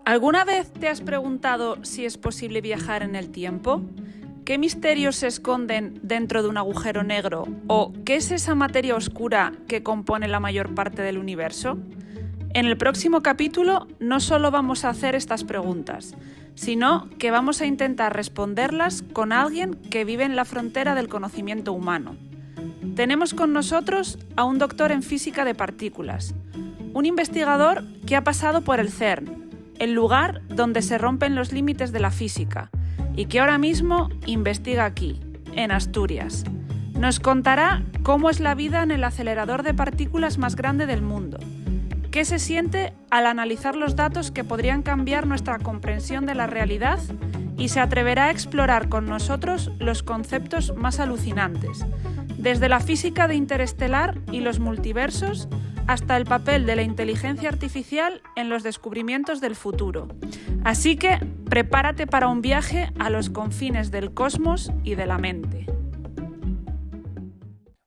¿Alguna vez te has preguntado si es posible viajar en el tiempo? ¿Qué misterios se esconden dentro de un agujero negro? ¿O qué es esa materia oscura que compone la mayor parte del universo? En el próximo capítulo no solo vamos a hacer estas preguntas, sino que vamos a intentar responderlas con alguien que vive en la frontera del conocimiento humano. Tenemos con nosotros a un doctor en física de partículas, un investigador que ha pasado por el CERN, el lugar donde se rompen los límites de la física, y que ahora mismo investiga aquí, en Asturias. Nos contará cómo es la vida en el acelerador de partículas más grande del mundo, qué se siente al analizar los datos que podrían cambiar nuestra comprensión de la realidad y se atreverá a explorar con nosotros los conceptos más alucinantes, desde la física de interestelar y los multiversos hasta el papel de la inteligencia artificial en los descubrimientos del futuro. Así que prepárate para un viaje a los confines del cosmos y de la mente.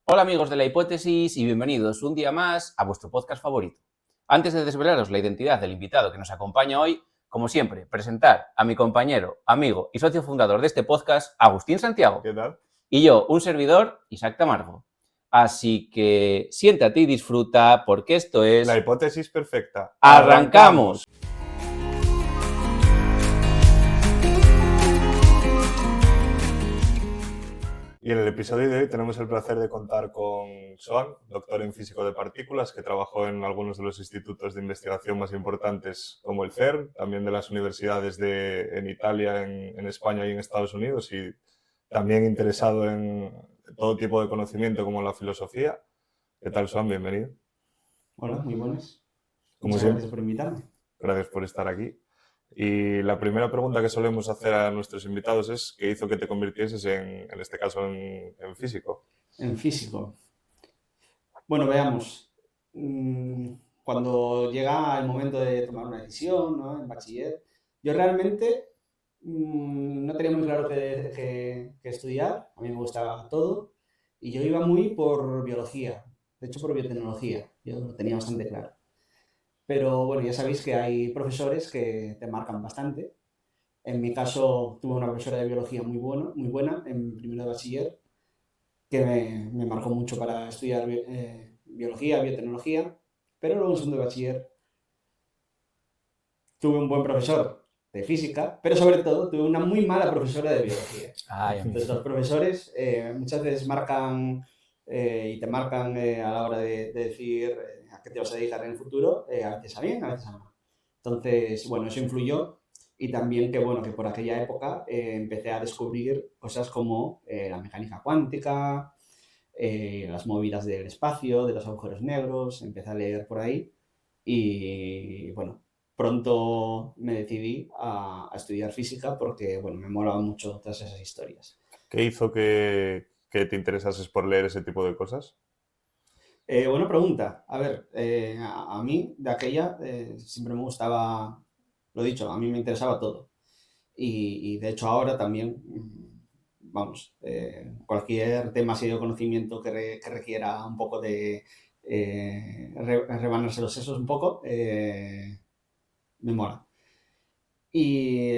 Hola amigos de La Hipótesis y bienvenidos un día más a vuestro podcast favorito. Antes de desvelaros la identidad del invitado que nos acompaña hoy, como siempre, presentar a mi compañero, amigo y socio fundador de este podcast, Agustín Santiago. ¿Qué tal? Y yo, un servidor, Isaac Tamargo. Así que siéntate y disfruta porque esto es... La hipótesis perfecta. ¡Arrancamos! Y en el episodio de hoy tenemos el placer de contar con Joan, doctor en físico de partículas, que trabajó en algunos de los institutos de investigación más importantes como el CERN, también de las universidades en Italia, en España y en Estados Unidos, y también interesado en todo tipo de conocimiento como la filosofía. ¿Qué tal, Joan? Bienvenido. Hola, muy buenas. Como Muchas siempre. gracias por invitarme. Gracias por estar aquí. Y la primera pregunta que solemos hacer a nuestros invitados es ¿qué hizo que te convirtieses en este caso, en físico? En físico. Bueno, veamos. Cuando llega el momento de tomar una decisión, ¿no? En bachiller, yo realmente no tenía muy claro qué estudiar. A mí me gustaba todo y yo iba muy por biología, de hecho por biotecnología. Yo lo tenía bastante claro. Pero bueno, ya sabéis que hay profesores que te marcan bastante. En mi caso, tuve una profesora de biología muy buena en primero de bachiller, que me marcó mucho para estudiar biología, biotecnología, pero luego en segundo de bachiller tuve un buen profesor de física, pero sobre todo tuve una muy mala profesora de biología. Entonces los profesores muchas veces marcan y te marcan a la hora de decir a qué te vas a dedicar en el futuro, a veces a bien, a veces a mal. Entonces, bueno, eso influyó. Y también que, bueno, que por aquella época empecé a descubrir cosas como la mecánica cuántica, las movidas del espacio, de los agujeros negros, empecé a leer por ahí y, bueno, pronto me decidí a estudiar física porque, bueno, me molaban mucho todas esas historias. ¿Qué hizo que te interesases por leer ese tipo de cosas? Buena pregunta. A ver, a mí de aquella siempre me gustaba, lo dicho, a mí me interesaba todo. Y de hecho ahora también, vamos, cualquier tema así de conocimiento que requiera un poco de rebanarse los sesos un poco, me mola. Y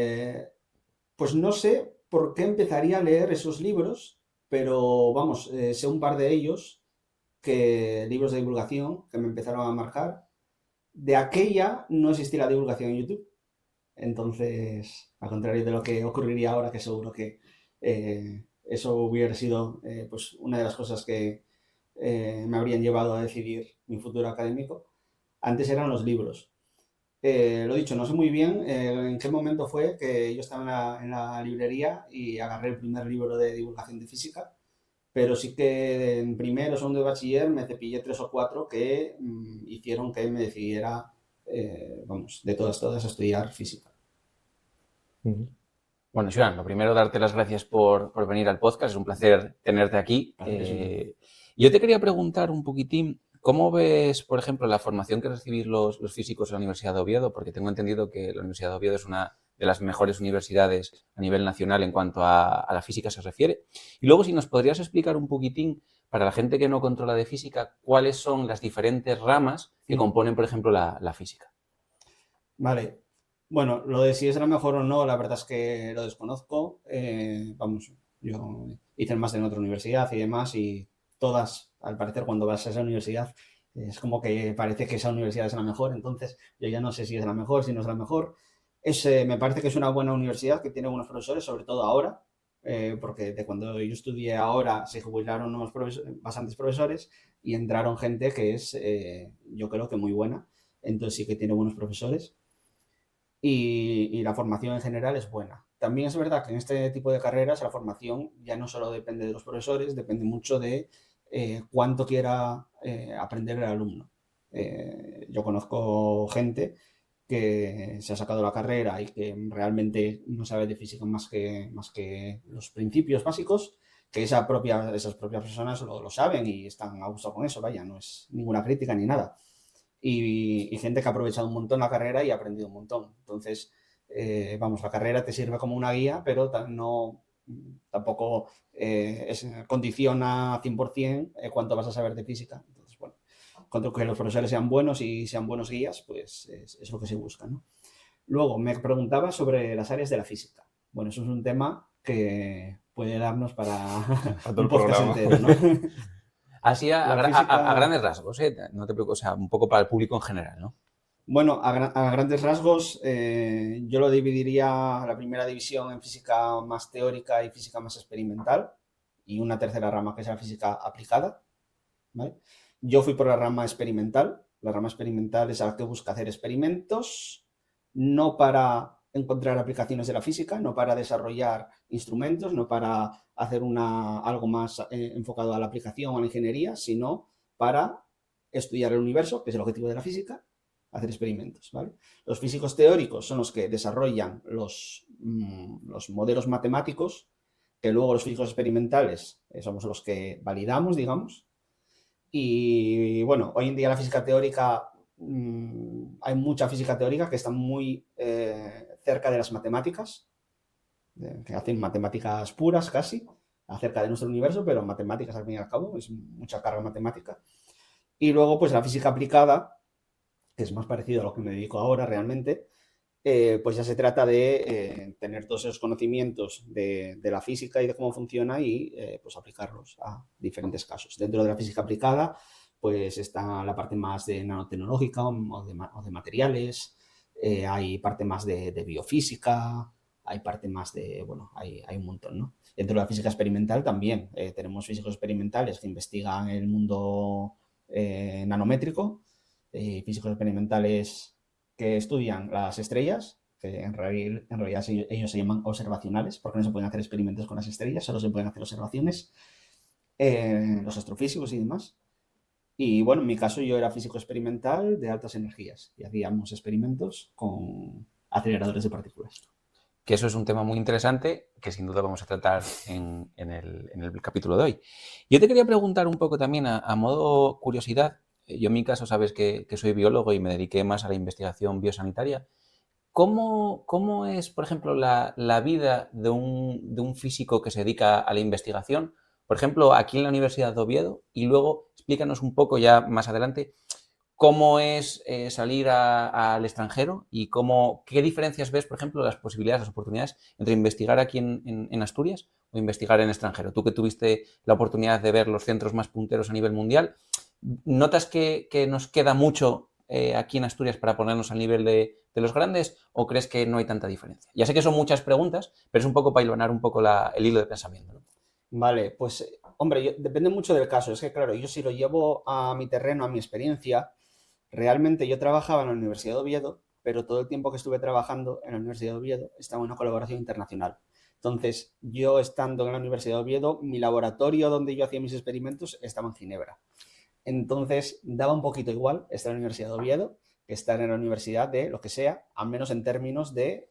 pues no sé por qué empezaría a leer esos libros, pero vamos, sé un par de ellos, libros de divulgación que me empezaron a marcar. De aquella no existía la divulgación en YouTube. Entonces, al contrario de lo que ocurriría ahora, que seguro que eso hubiera sido pues una de las cosas que me habrían llevado a decidir mi futuro académico, antes eran los libros. Lo dicho, no sé muy bien en qué momento fue que yo estaba en la librería y agarré el primer libro de divulgación de física, pero sí que en primero o segundo de bachiller me cepillé 3 o 4 que hicieron que me decidiera, vamos, de todas a estudiar física. Bueno, Joan, lo primero, darte las gracias por venir al podcast. Es un placer tenerte aquí. Yo te quería preguntar un poquitín, ¿cómo ves, por ejemplo, la formación que recibís los físicos en la Universidad de Oviedo? Porque tengo entendido que la Universidad de Oviedo es una de las mejores universidades a nivel nacional en cuanto a la física se refiere. Y luego, si nos podrías explicar un poquitín, para la gente que no controla de física, cuáles son las diferentes ramas que componen, por ejemplo, la física. Vale. Bueno, lo de si es la mejor o no, la verdad es que lo desconozco. Vamos, yo hice el máster en otra universidad y demás, y todas, al parecer, cuando vas a esa universidad, es como que parece que esa universidad es la mejor, entonces yo ya no sé si es la mejor, si no es la mejor. Me parece que es una buena universidad, que tiene buenos profesores, sobre todo ahora, porque de cuando yo estudié ahora se jubilaron bastantes profesores y entraron gente que es, yo creo que muy buena, entonces sí que tiene buenos profesores y la formación en general es buena. También es verdad que en este tipo de carreras la formación ya no solo depende de los profesores, depende mucho de cuánto quiera aprender el alumno. Yo conozco gente que se ha sacado la carrera y que realmente no sabe de física más que los principios básicos, que esas propias personas lo saben y están a gusto con eso, vaya, no es ninguna crítica ni nada. Y gente que ha aprovechado un montón la carrera y ha aprendido un montón. Entonces, vamos, la carrera te sirve como una guía, pero no, tampoco condiciona 100% cuánto vas a saber de física. Entonces, bueno, cuanto que los profesores sean buenos y sean buenos guías, pues es lo que se busca, ¿no? Luego, me preguntaba sobre las áreas de la física. Bueno, eso es un tema que puede darnos para A todo un el podcast programa. entero, ¿no? Así La a física, grandes rasgos, ¿eh? No te preocupes, o sea, un poco para el público en general, ¿no? bueno, a grandes rasgos, yo lo dividiría la primera división en física más teórica y física más experimental, y una tercera rama que es la física aplicada, ¿vale? Yo fui por la rama experimental. La rama experimental es la que busca hacer experimentos, no para encontrar aplicaciones de la física, no para desarrollar instrumentos, no para hacer algo más enfocado a la aplicación o a la ingeniería, sino para estudiar el universo, que es el objetivo de la física, hacer experimentos, ¿vale? Los físicos teóricos son los que desarrollan los modelos matemáticos, que luego los físicos experimentales somos los que validamos, digamos. Y bueno, hoy en día la física teórica, hay mucha física teórica que está muy cerca de las matemáticas, que hacen matemáticas puras casi, acerca de nuestro universo, pero matemáticas al fin y al cabo, es mucha carga matemática. Y luego, pues la física aplicada, que es más parecido a lo que me dedico ahora realmente, pues ya se trata de tener todos esos conocimientos de la física y de cómo funciona y pues aplicarlos a diferentes casos. Dentro de la física aplicada, pues está la parte más de nanotecnológica o de materiales, hay parte más de biofísica, hay parte más de, bueno, hay un montón, ¿no? Dentro de la física experimental también tenemos físicos experimentales que investigan el mundo nanométrico, físicos experimentales que estudian las estrellas, que en realidad ellos se llaman observacionales, porque no se pueden hacer experimentos con las estrellas, solo se pueden hacer observaciones, los astrofísicos y demás. Y bueno, en mi caso yo era físico experimental de altas energías y hacíamos experimentos con aceleradores de partículas. Que eso es un tema muy interesante que sin duda vamos a tratar en el capítulo de hoy. Yo te quería preguntar un poco también a modo curiosidad. Yo en mi caso sabes que soy biólogo y me dediqué más a la investigación biosanitaria. ¿Cómo es, por ejemplo, la vida de un físico que se dedica a la investigación? Por ejemplo, aquí en la Universidad de Oviedo, y luego explícanos un poco ya más adelante cómo es salir al extranjero y qué diferencias ves, por ejemplo, las posibilidades, las oportunidades entre investigar aquí en Asturias o investigar en extranjero. Tú que tuviste la oportunidad de ver los centros más punteros a nivel mundial, ¿notas que nos queda mucho aquí en Asturias para ponernos al nivel de los grandes o crees que no hay tanta diferencia? Ya sé que son muchas preguntas, pero es un poco para hilvanar un poco el hilo de pensamiento, ¿no? Vale, pues hombre, depende mucho del caso. Es que claro, yo si lo llevo a mi terreno, a mi experiencia, realmente yo trabajaba en la Universidad de Oviedo, pero todo el tiempo que estuve trabajando en la Universidad de Oviedo estaba en una colaboración internacional. Entonces, yo estando en la Universidad de Oviedo, mi laboratorio donde yo hacía mis experimentos estaba en Ginebra. Entonces, daba un poquito igual estar en la Universidad de Oviedo que estar en la universidad de lo que sea, al menos en términos de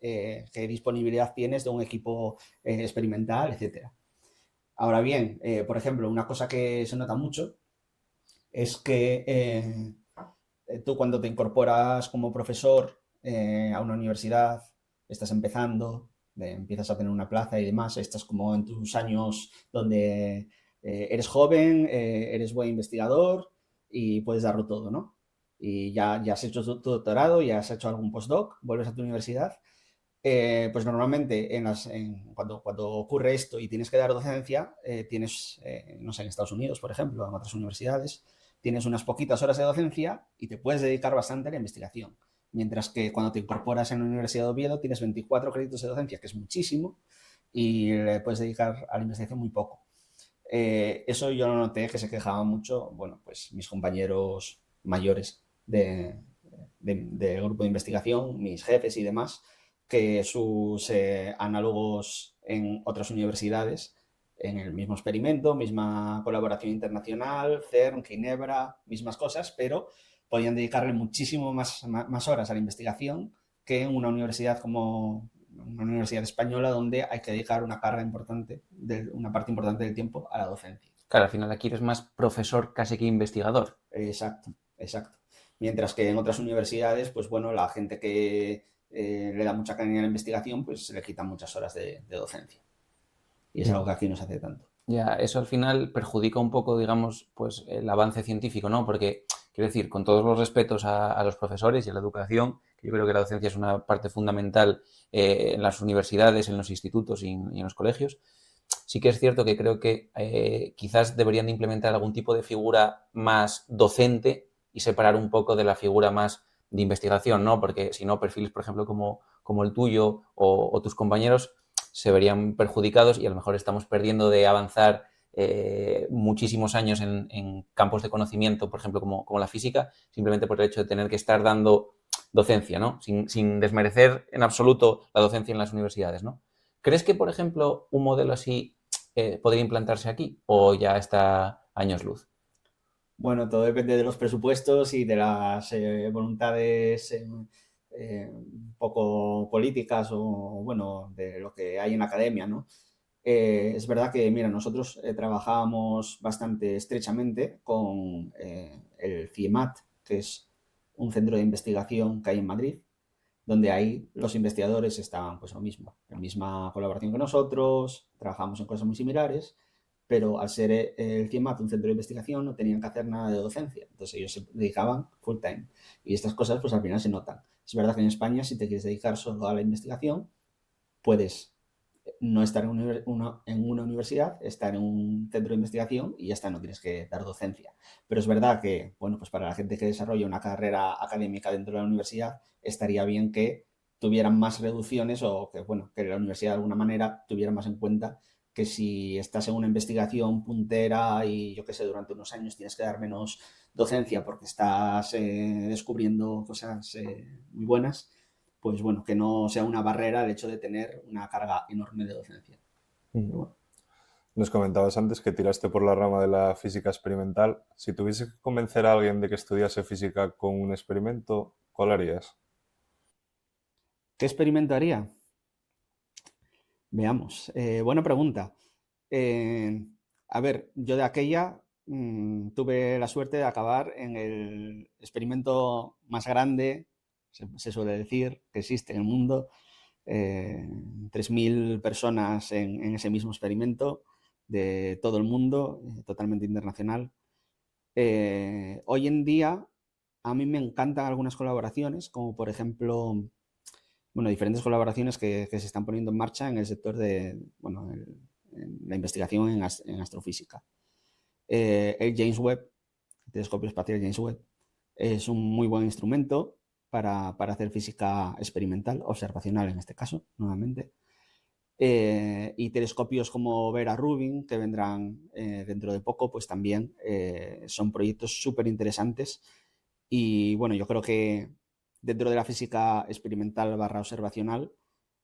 qué disponibilidad tienes de un equipo experimental, etcétera. Ahora bien, por ejemplo, una cosa que se nota mucho es que tú cuando te incorporas como profesor a una universidad, estás empezando, empiezas a tener una plaza y demás, estás como en tus años donde eres joven, eres buen investigador y puedes darlo todo, ¿no? y ya has hecho tu doctorado, ya has hecho algún postdoc, vuelves a tu universidad, pues normalmente cuando ocurre esto y tienes que dar docencia, tienes, no sé, en Estados Unidos, por ejemplo, en otras universidades, tienes unas poquitas horas de docencia y te puedes dedicar bastante a la investigación. Mientras que cuando te incorporas en la Universidad de Oviedo tienes 24 créditos de docencia, que es muchísimo, y le puedes dedicar a la investigación muy poco. Eso yo lo noté que se quejaban mucho, bueno, pues mis compañeros mayores de grupo de investigación, mis jefes y demás, que sus análogos en otras universidades, en el mismo experimento, misma colaboración internacional, CERN, Ginebra, mismas cosas, pero podían dedicarle muchísimo más horas a la investigación que en una universidad como una universidad española donde hay que dedicar una carga importante, una parte importante del tiempo a la docencia. Claro, al final aquí eres más profesor casi que investigador. Exacto, exacto. Mientras que en otras universidades, pues bueno, la gente que le da mucha caña a la investigación, pues se le quitan muchas horas de docencia. Y es algo que aquí no se hace tanto. Ya, eso al final perjudica un poco, digamos, pues el avance científico, ¿no? Porque, quiero decir, con todos los respetos a los profesores y a la educación, que yo creo que la docencia es una parte fundamental en las universidades, en los institutos y en los colegios, sí que es cierto que creo que quizás deberían de implementar algún tipo de figura más docente y separar un poco de la figura más de investigación, ¿no? Porque si no, perfiles, por ejemplo, como el tuyo o tus compañeros se verían perjudicados y a lo mejor estamos perdiendo de avanzar muchísimos años en campos de conocimiento, por ejemplo, como la física, simplemente por el hecho de tener que estar dando docencia, ¿no? Sin desmerecer en absoluto la docencia en las universidades, ¿no? ¿Crees que, por ejemplo, un modelo así podría implantarse aquí o ya está años luz? Bueno, todo depende de los presupuestos y de las voluntades un poco políticas o, bueno, de lo que hay en la academia, ¿no? Es verdad que, mira, nosotros trabajábamos bastante estrechamente con el CIEMAT, que es un centro de investigación que hay en Madrid, donde ahí los investigadores estaban, pues lo mismo, en misma colaboración que nosotros, trabajamos en cosas muy similares, pero al ser el CIEMAT un centro de investigación no tenían que hacer nada de docencia, entonces ellos se dedicaban full time y estas cosas pues al final se notan. Es verdad que en España si te quieres dedicar solo a la investigación puedes no estar en una universidad, estar en un centro de investigación y ya está, no tienes que dar docencia. Pero es verdad que, bueno, pues para la gente que desarrolla una carrera académica dentro de la universidad, estaría bien que tuvieran más reducciones o que, bueno, que la universidad de alguna manera tuviera más en cuenta que si estás en una investigación puntera y yo qué sé, durante unos años tienes que dar menos docencia porque estás descubriendo cosas muy buenas, pues bueno, que no sea una barrera el hecho de tener una carga enorme de docencia. Bueno. Nos comentabas antes que tiraste por la rama de la física experimental. Si tuviese que convencer a alguien de que estudiase física con un experimento, ¿cuál harías? ¿Qué experimento haría? Veamos. Buena pregunta. A ver, yo de aquella tuve la suerte de acabar en el experimento más grande, se suele decir, que existe en el mundo. 3.000 personas en ese mismo experimento de todo el mundo, totalmente internacional. Hoy en día a mí me encantan algunas colaboraciones, como por ejemplo, bueno, diferentes colaboraciones que se están poniendo en marcha en el sector de, bueno, en la investigación en astrofísica. El James Webb, el telescopio espacial James Webb, es un muy buen instrumento para hacer física experimental, observacional en este caso, nuevamente. Y telescopios como Vera Rubin, que vendrán dentro de poco, pues también son proyectos súper interesantes. Y bueno, yo creo que dentro de la física experimental / observacional,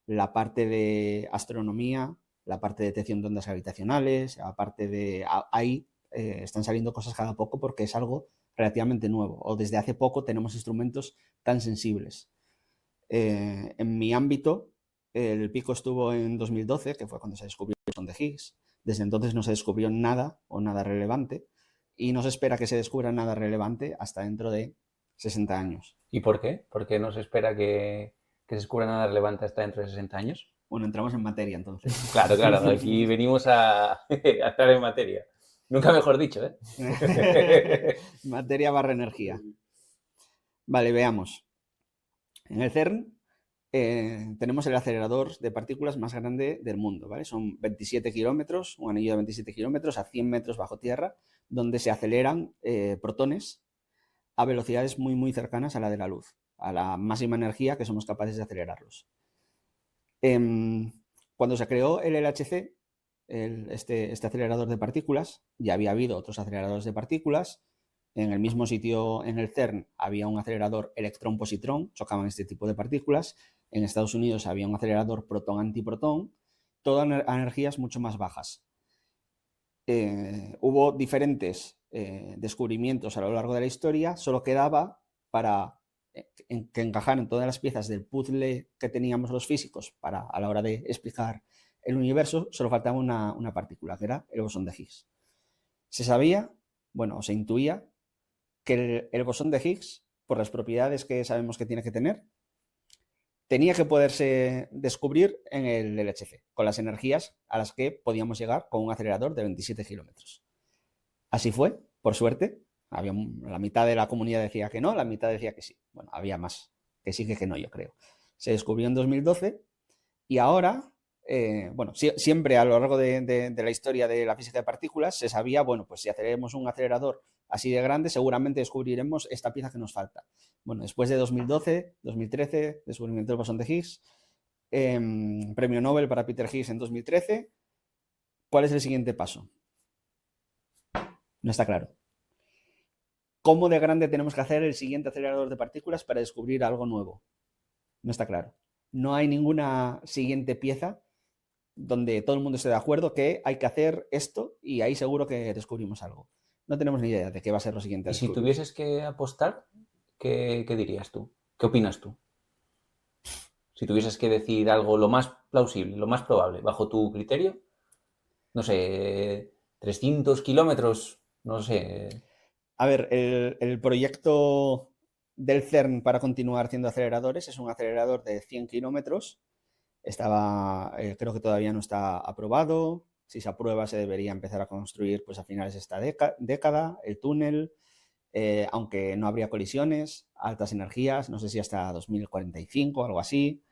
la parte de astronomía, la parte de detección de ondas gravitacionales, la parte de... Ahí están saliendo cosas cada poco porque es algo relativamente nuevo, o desde hace poco tenemos instrumentos tan sensibles. En mi ámbito, el pico estuvo en 2012, que fue cuando se descubrió el bosón de Higgs. Desde entonces no se descubrió nada o nada relevante y no se espera que se descubra nada relevante hasta dentro de 60 años. ¿Y por qué? ¿Por qué no se espera que se descubra nada relevante hasta dentro de 60 años? Bueno, entramos en materia entonces. Claro, aquí venimos a estar en materia. Nunca mejor dicho, ¿eh? Materia / energía. Vale, veamos. En el CERN tenemos el acelerador de partículas más grande del mundo, ¿vale? Son 27 kilómetros, un anillo de 27 kilómetros a 100 metros bajo tierra, donde se aceleran protones a velocidades muy, muy cercanas a la de la luz, a la máxima energía que somos capaces de acelerarlos. Cuando se creó el LHC, este acelerador de partículas, ya había habido otros aceleradores de partículas. En el mismo sitio, en el CERN, había un acelerador electrón-positrón, chocaban este tipo de partículas. En Estados Unidos había un acelerador protón-antiprotón, todas a energías mucho más bajas. Hubo diferentes descubrimientos a lo largo de la historia, solo quedaba para que encajaran todas las piezas del puzzle que teníamos los físicos a la hora de explicar el universo, solo faltaba una partícula, que era el bosón de Higgs. Se sabía, bueno, o se intuía, que el bosón de Higgs, por las propiedades que sabemos que tiene que tener, tenía que poderse descubrir en el LHC, con las energías a las que podíamos llegar con un acelerador de 27 kilómetros. Así fue, por suerte. La mitad de la comunidad decía que no, la mitad decía que sí. Bueno, había más que sí que no, yo creo. Se descubrió en 2012 y ahora, bueno, siempre a lo largo de la historia de la física de partículas se sabía, bueno, pues si aceleremos un acelerador así de grande, seguramente descubriremos esta pieza que nos falta. Bueno, después de 2012, 2013, descubrimiento del bosón de Higgs, premio Nobel para Peter Higgs en 2013. ¿Cuál es el siguiente paso? No está claro. ¿Cómo de grande tenemos que hacer el siguiente acelerador de partículas para descubrir algo nuevo? No está claro. No hay ninguna siguiente pieza donde todo el mundo esté de acuerdo que hay que hacer esto y ahí seguro que descubrimos algo. No tenemos ni idea de qué va a ser lo siguiente. Y si tuvieses que apostar, ¿qué dirías tú? ¿Qué opinas tú? Si tuvieses que decir algo lo más plausible, lo más probable, bajo tu criterio, no sé, 300 kilómetros, no sé. A ver, el proyecto del CERN para continuar haciendo aceleradores es un acelerador de 100 kilómetros. Creo que todavía no está aprobado. Si se aprueba, se debería empezar a construir pues, a finales de esta década el túnel, aunque no habría colisiones, altas energías, no sé si hasta 2045 o algo así.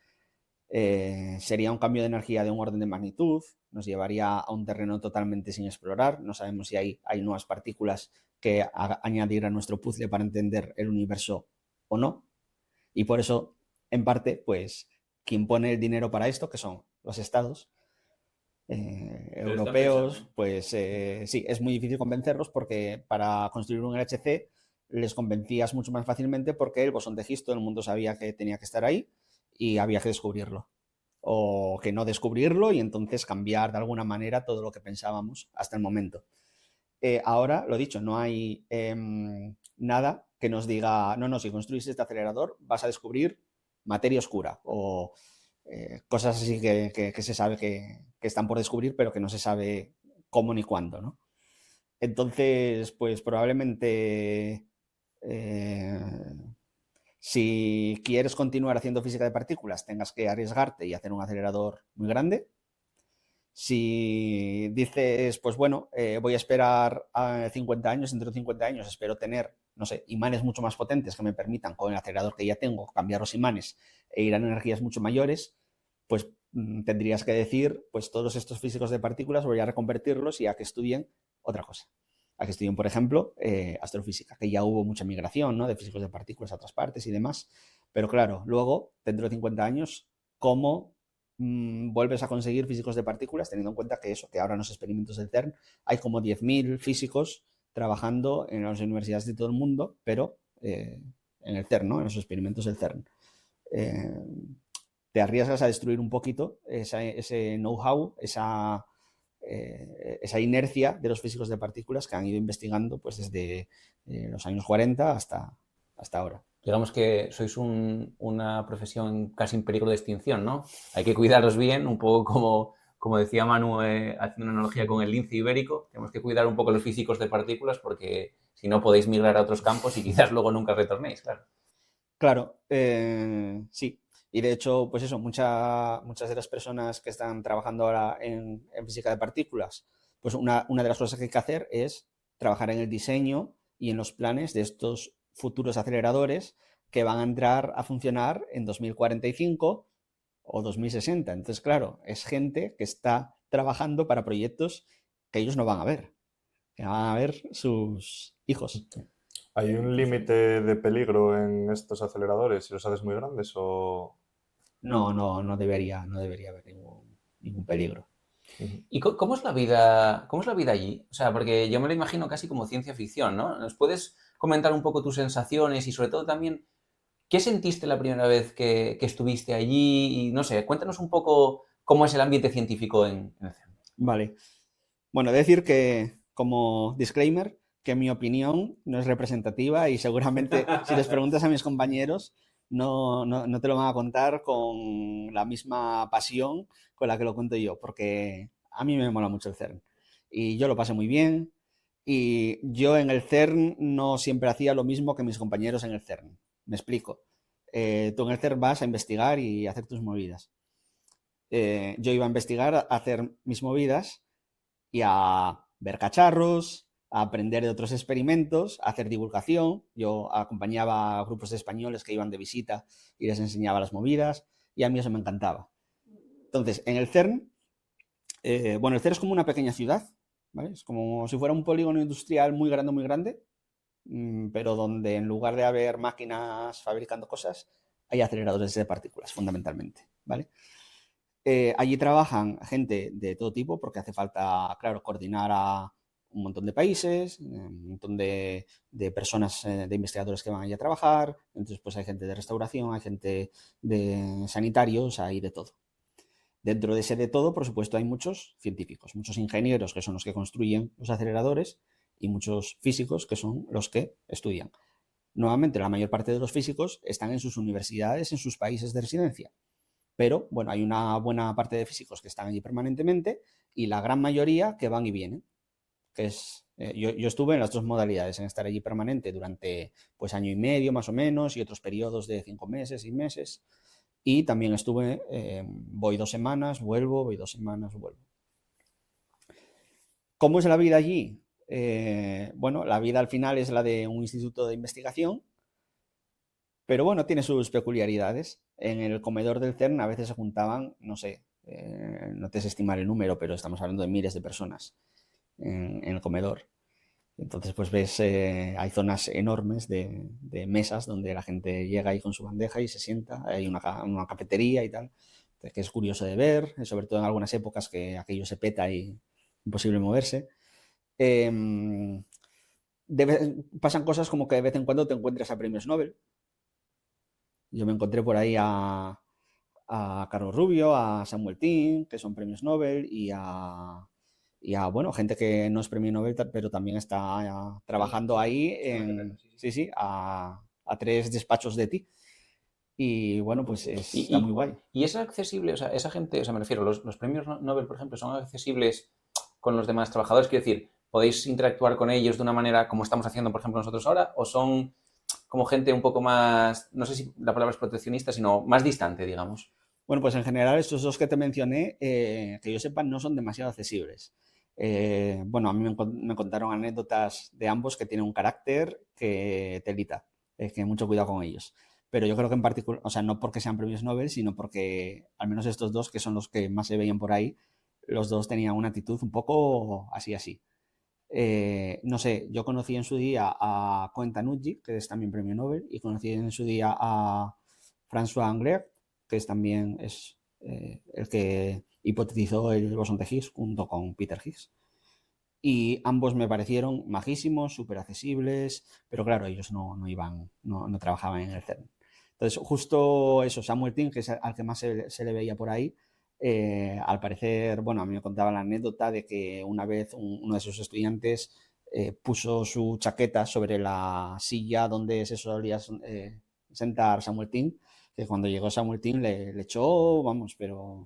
Sería un cambio de energía de un orden de magnitud, nos llevaría a un terreno totalmente sin explorar. No sabemos si hay nuevas partículas que añadir a nuestro puzzle para entender el universo o no. Y por eso, en parte, pues, quien pone el dinero para esto, que son los estados europeos, pues sí, es muy difícil convencerlos porque para construir un LHC les convencías mucho más fácilmente porque el bosón de Higgs todo el mundo sabía que tenía que estar ahí y había que descubrirlo. O que no descubrirlo y entonces cambiar de alguna manera todo lo que pensábamos hasta el momento. Ahora, lo dicho, no hay nada que nos diga, no, si construís este acelerador vas a descubrir materia oscura o cosas así que se sabe que están por descubrir, pero que no se sabe cómo ni cuándo, ¿no? Entonces, pues probablemente si quieres continuar haciendo física de partículas, tengas que arriesgarte y hacer un acelerador muy grande. Si dices, pues bueno, voy a esperar a 50 años, dentro de 50 años espero tener, no sé, imanes mucho más potentes que me permitan con el acelerador que ya tengo cambiar los imanes e ir a energías mucho mayores, pues tendrías que decir, pues todos estos físicos de partículas voy a reconvertirlos y a que estudien otra cosa. A que estudien, por ejemplo, astrofísica, que ya hubo mucha migración, ¿no?, de físicos de partículas a otras partes y demás. Pero claro, luego, dentro de 50 años, ¿cómo vuelves a conseguir físicos de partículas, teniendo en cuenta que ahora en los experimentos del CERN hay como 10.000 físicos trabajando en las universidades de todo el mundo, pero en el CERN, ¿no?, en los experimentos del CERN? Te arriesgas a destruir un poquito ese know-how, esa inercia de los físicos de partículas que han ido investigando pues desde los años 40 hasta ahora. Digamos que sois una profesión casi en peligro de extinción, ¿no? Hay que cuidaros bien, un poco como decía Manu, haciendo una analogía con el lince ibérico. Tenemos que cuidar un poco los físicos de partículas porque si no podéis migrar a otros campos y quizás luego nunca retornéis, claro. Claro, sí. Y de hecho, pues eso, muchas de las personas que están trabajando ahora en física de partículas, pues una de las cosas que hay que hacer es trabajar en el diseño y en los planes de estos futuros aceleradores que van a entrar a funcionar en 2045 o 2060. Entonces, claro, es gente que está trabajando para proyectos que ellos no van a ver, que van a ver sus hijos. ¿Hay un límite de peligro en estos aceleradores si los haces muy grandes o...? No debería haber ningún peligro. ¿Y cómo es la vida allí? O sea, porque yo me lo imagino casi como ciencia ficción, ¿no? ¿Nos puedes comentar un poco tus sensaciones y sobre todo también qué sentiste la primera vez que estuviste allí? Y no sé, cuéntanos un poco cómo es el ambiente científico en el CERN. Vale. Bueno, decir que, como disclaimer, que mi opinión no es representativa y seguramente si les preguntas a mis compañeros no te lo van a contar con la misma pasión con la que lo cuento yo, porque a mí me mola mucho el CERN y yo lo pasé muy bien y yo en el CERN no siempre hacía lo mismo que mis compañeros en el CERN. Me explico. Tú en el CERN vas a investigar y a hacer tus movidas. Yo iba a investigar, a hacer mis movidas y a ver cacharros, a aprender de otros experimentos, a hacer divulgación. Yo acompañaba a grupos de españoles que iban de visita y les enseñaba las movidas y a mí eso me encantaba. Entonces, en el CERN, bueno, el CERN es como una pequeña ciudad, ¿vale? Es como si fuera un polígono industrial muy grande, pero donde en lugar de haber máquinas fabricando cosas, hay aceleradores de partículas, fundamentalmente, ¿vale? Allí trabajan gente de todo tipo porque hace falta, claro, coordinar a un montón de países, un montón de personas, de investigadores que van allí a trabajar. Entonces, pues hay gente de restauración, hay gente de sanitarios, hay de todo. Dentro de ese de todo, por supuesto, hay muchos científicos, muchos ingenieros que son los que construyen los aceleradores y muchos físicos que son los que estudian. Nuevamente, la mayor parte de los físicos están en sus universidades, en sus países de residencia. Pero, bueno, hay una buena parte de físicos que están allí permanentemente y la gran mayoría que van y vienen. Que es, yo estuve en las dos modalidades, en estar allí permanente durante pues año y medio más o menos y otros periodos de 5 meses, 6 meses. Y también estuve, voy 2 semanas, vuelvo, voy 2 semanas, vuelvo. ¿Cómo es la vida allí? Bueno, la vida al final es la de un instituto de investigación, pero bueno, tiene sus peculiaridades. En el comedor del CERN a veces se juntaban, no sé, no te sé estimar el número, pero estamos hablando de miles de personas en el comedor. Entonces, pues ves, hay zonas enormes de mesas donde la gente llega ahí con su bandeja y se sienta. Hay una cafetería y tal, que es curioso de ver, sobre todo en algunas épocas que aquello se peta y imposible moverse. Pasan cosas como que de vez en cuando te encuentras a premios Nobel. Yo me encontré por ahí a Carlos Rubio, a Samuel Ting, que son premios Nobel, y a bueno, gente que no es premio Nobel, pero también está trabajando ahí a 3 despachos de ti. Y bueno, pues está muy guay. ¿Y es accesible? O sea, esa gente, o sea, me refiero, los premios Nobel, por ejemplo, ¿son accesibles con los demás trabajadores? Quiero decir, ¿podéis interactuar con ellos de una manera como estamos haciendo, por ejemplo, nosotros ahora? ¿O son como gente un poco más, no sé si la palabra es proteccionista, sino más distante, digamos? Bueno, pues en general estos dos que te mencioné, que yo sepa, no son demasiado accesibles. Bueno, a mí me contaron anécdotas de ambos que tienen un carácter que telita, que mucho cuidado con ellos. Pero yo creo que en particular, o sea, no porque sean premios Nobel, sino porque al menos estos dos, que son los que más se veían por ahí, los dos tenían una actitud un poco así. No sé, yo conocí en su día a Cohen Tanucci, que es también premio Nobel, y conocí en su día a François Englert, que es también el que hipotetizó el bosón de Higgs junto con Peter Higgs. Y ambos me parecieron majísimos, súper accesibles, pero claro, ellos no trabajaban en el CERN. Entonces, justo eso, Samuel Ting, que es al que más se le veía por ahí, al parecer, bueno, a mí me contaba la anécdota de que una vez uno de sus estudiantes puso su chaqueta sobre la silla donde se solía sentar Samuel Ting, que cuando llegó Samuel Ting le echó, vamos, pero...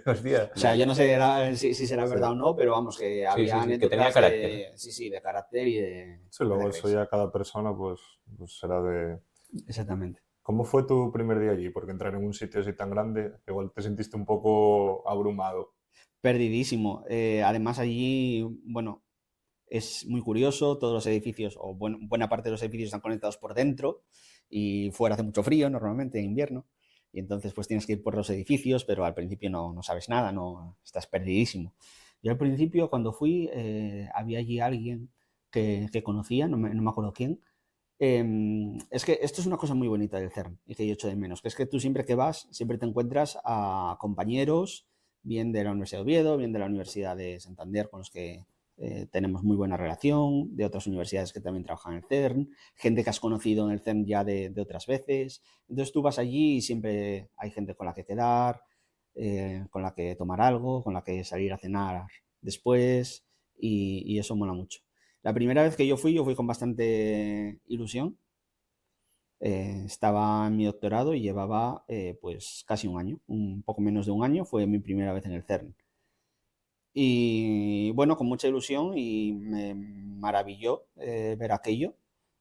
Hostia. O sea, yo no sé si será verdad o no, pero vamos, que había anécdotas que tenía carácter. de carácter y de... Sí, luego eso ya cada persona pues será de... Exactamente. ¿Cómo fue tu primer día allí? Porque entrar en un sitio así tan grande, igual te sentiste un poco abrumado. Perdidísimo. Además allí, bueno, es muy curioso, todos los edificios, o buena parte de los edificios están conectados por dentro y fuera hace mucho frío normalmente en invierno, y entonces pues tienes que ir por los edificios, pero al principio no sabes nada, no estás perdidísimo. Yo al principio cuando fui había allí alguien que conocía, no me acuerdo quién. Es que esto es una cosa muy bonita del CERN y que yo echo de menos, que es que tú siempre que vas, siempre te encuentras a compañeros, bien de la Universidad de Oviedo, bien de la Universidad de Santander, con los que tenemos muy buena relación, de otras universidades que también trabajan en el CERN, gente que has conocido en el CERN ya de otras veces. Entonces tú vas allí y siempre hay gente con la que quedar, con la que tomar algo, con la que salir a cenar después, y eso mola mucho. La primera vez que yo fui con bastante ilusión. Estaba en mi doctorado y llevaba pues casi un año, un poco menos de un año, fue mi primera vez en el CERN. Y bueno, con mucha ilusión, y me maravilló ver aquello.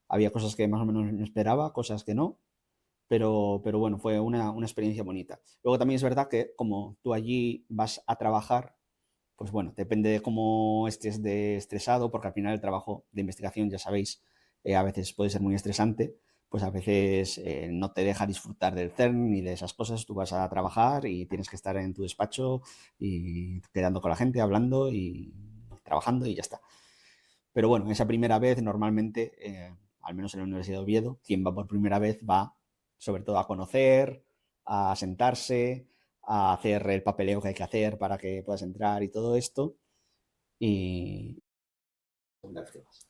Había cosas que más o menos me esperaba, cosas que no, pero bueno, fue una experiencia bonita. Luego también es verdad que como tú allí vas a trabajar, pues bueno, depende de cómo estés de estresado, porque al final el trabajo de investigación, ya sabéis, a veces puede ser muy estresante, pues a veces no te deja disfrutar del CERN ni de esas cosas. Tú vas a trabajar y tienes que estar en tu despacho y quedando con la gente, hablando y trabajando y ya está. Pero bueno, esa primera vez normalmente, al menos en la Universidad de Oviedo, quien va por primera vez va sobre todo a conocer, a sentarse, a hacer el papeleo que hay que hacer para que puedas entrar y todo esto. Y segunda vez que vas.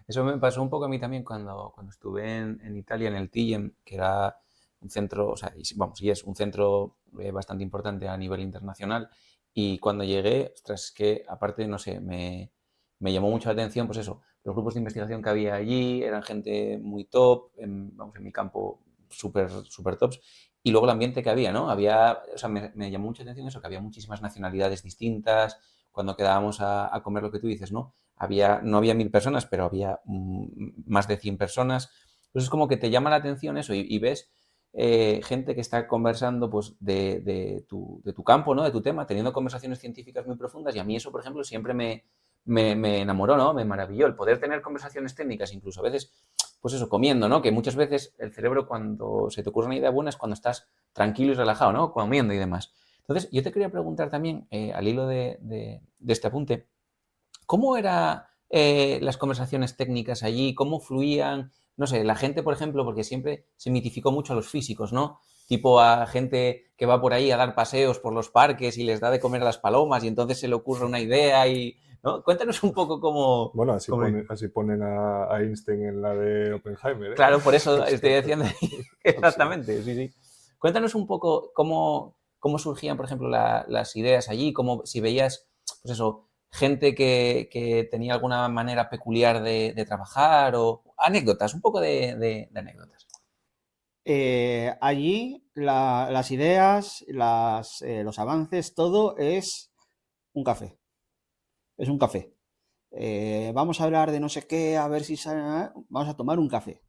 Eso me pasó un poco a mí también cuando estuve en Italia, en el TIEM, que era un centro, o sea, vamos, y es un centro bastante importante a nivel internacional. Y cuando llegué, ostras, es que aparte, no sé, me llamó mucho la atención, pues eso, los grupos de investigación que había allí eran gente muy top, vamos, en mi campo súper tops. Y luego el ambiente que había, ¿no? Había, o sea, me llamó mucha atención eso, que había muchísimas nacionalidades distintas. Cuando quedábamos a comer, lo que tú dices, ¿no? No había 1000 personas, pero había más de 100 personas. Entonces es como que te llama la atención eso y ves gente que está conversando pues, de tu campo, ¿no? De tu tema, teniendo conversaciones científicas muy profundas, y a mí eso, por ejemplo, siempre me enamoró, ¿no? Me maravilló el poder tener conversaciones técnicas, incluso a veces, pues eso, comiendo, ¿no? Que muchas veces el cerebro, cuando se te ocurre una idea buena, es cuando estás tranquilo y relajado, ¿no? Comiendo y demás. Entonces, yo te quería preguntar también, al hilo de este apunte, ¿cómo eran las conversaciones técnicas allí? ¿Cómo fluían? No sé, la gente, por ejemplo, porque siempre se mitificó mucho a los físicos, ¿no? Tipo a gente que va por ahí a dar paseos por los parques y les da de comer a las palomas y entonces se le ocurre una idea y... ¿no? Cuéntanos un poco cómo... Bueno, así ponen a Einstein en la de Oppenheimer, ¿eh? Claro, por eso estoy diciendo... Exactamente, sí, sí. Cuéntanos un poco cómo surgían, por ejemplo, las ideas allí, si veías, pues eso, gente que tenía alguna manera peculiar de trabajar, o anécdotas, un poco de anécdotas. Allí las ideas, los avances, todo es un café. Es un café. Vamos a hablar de no sé qué, a ver si vamos a tomar un café.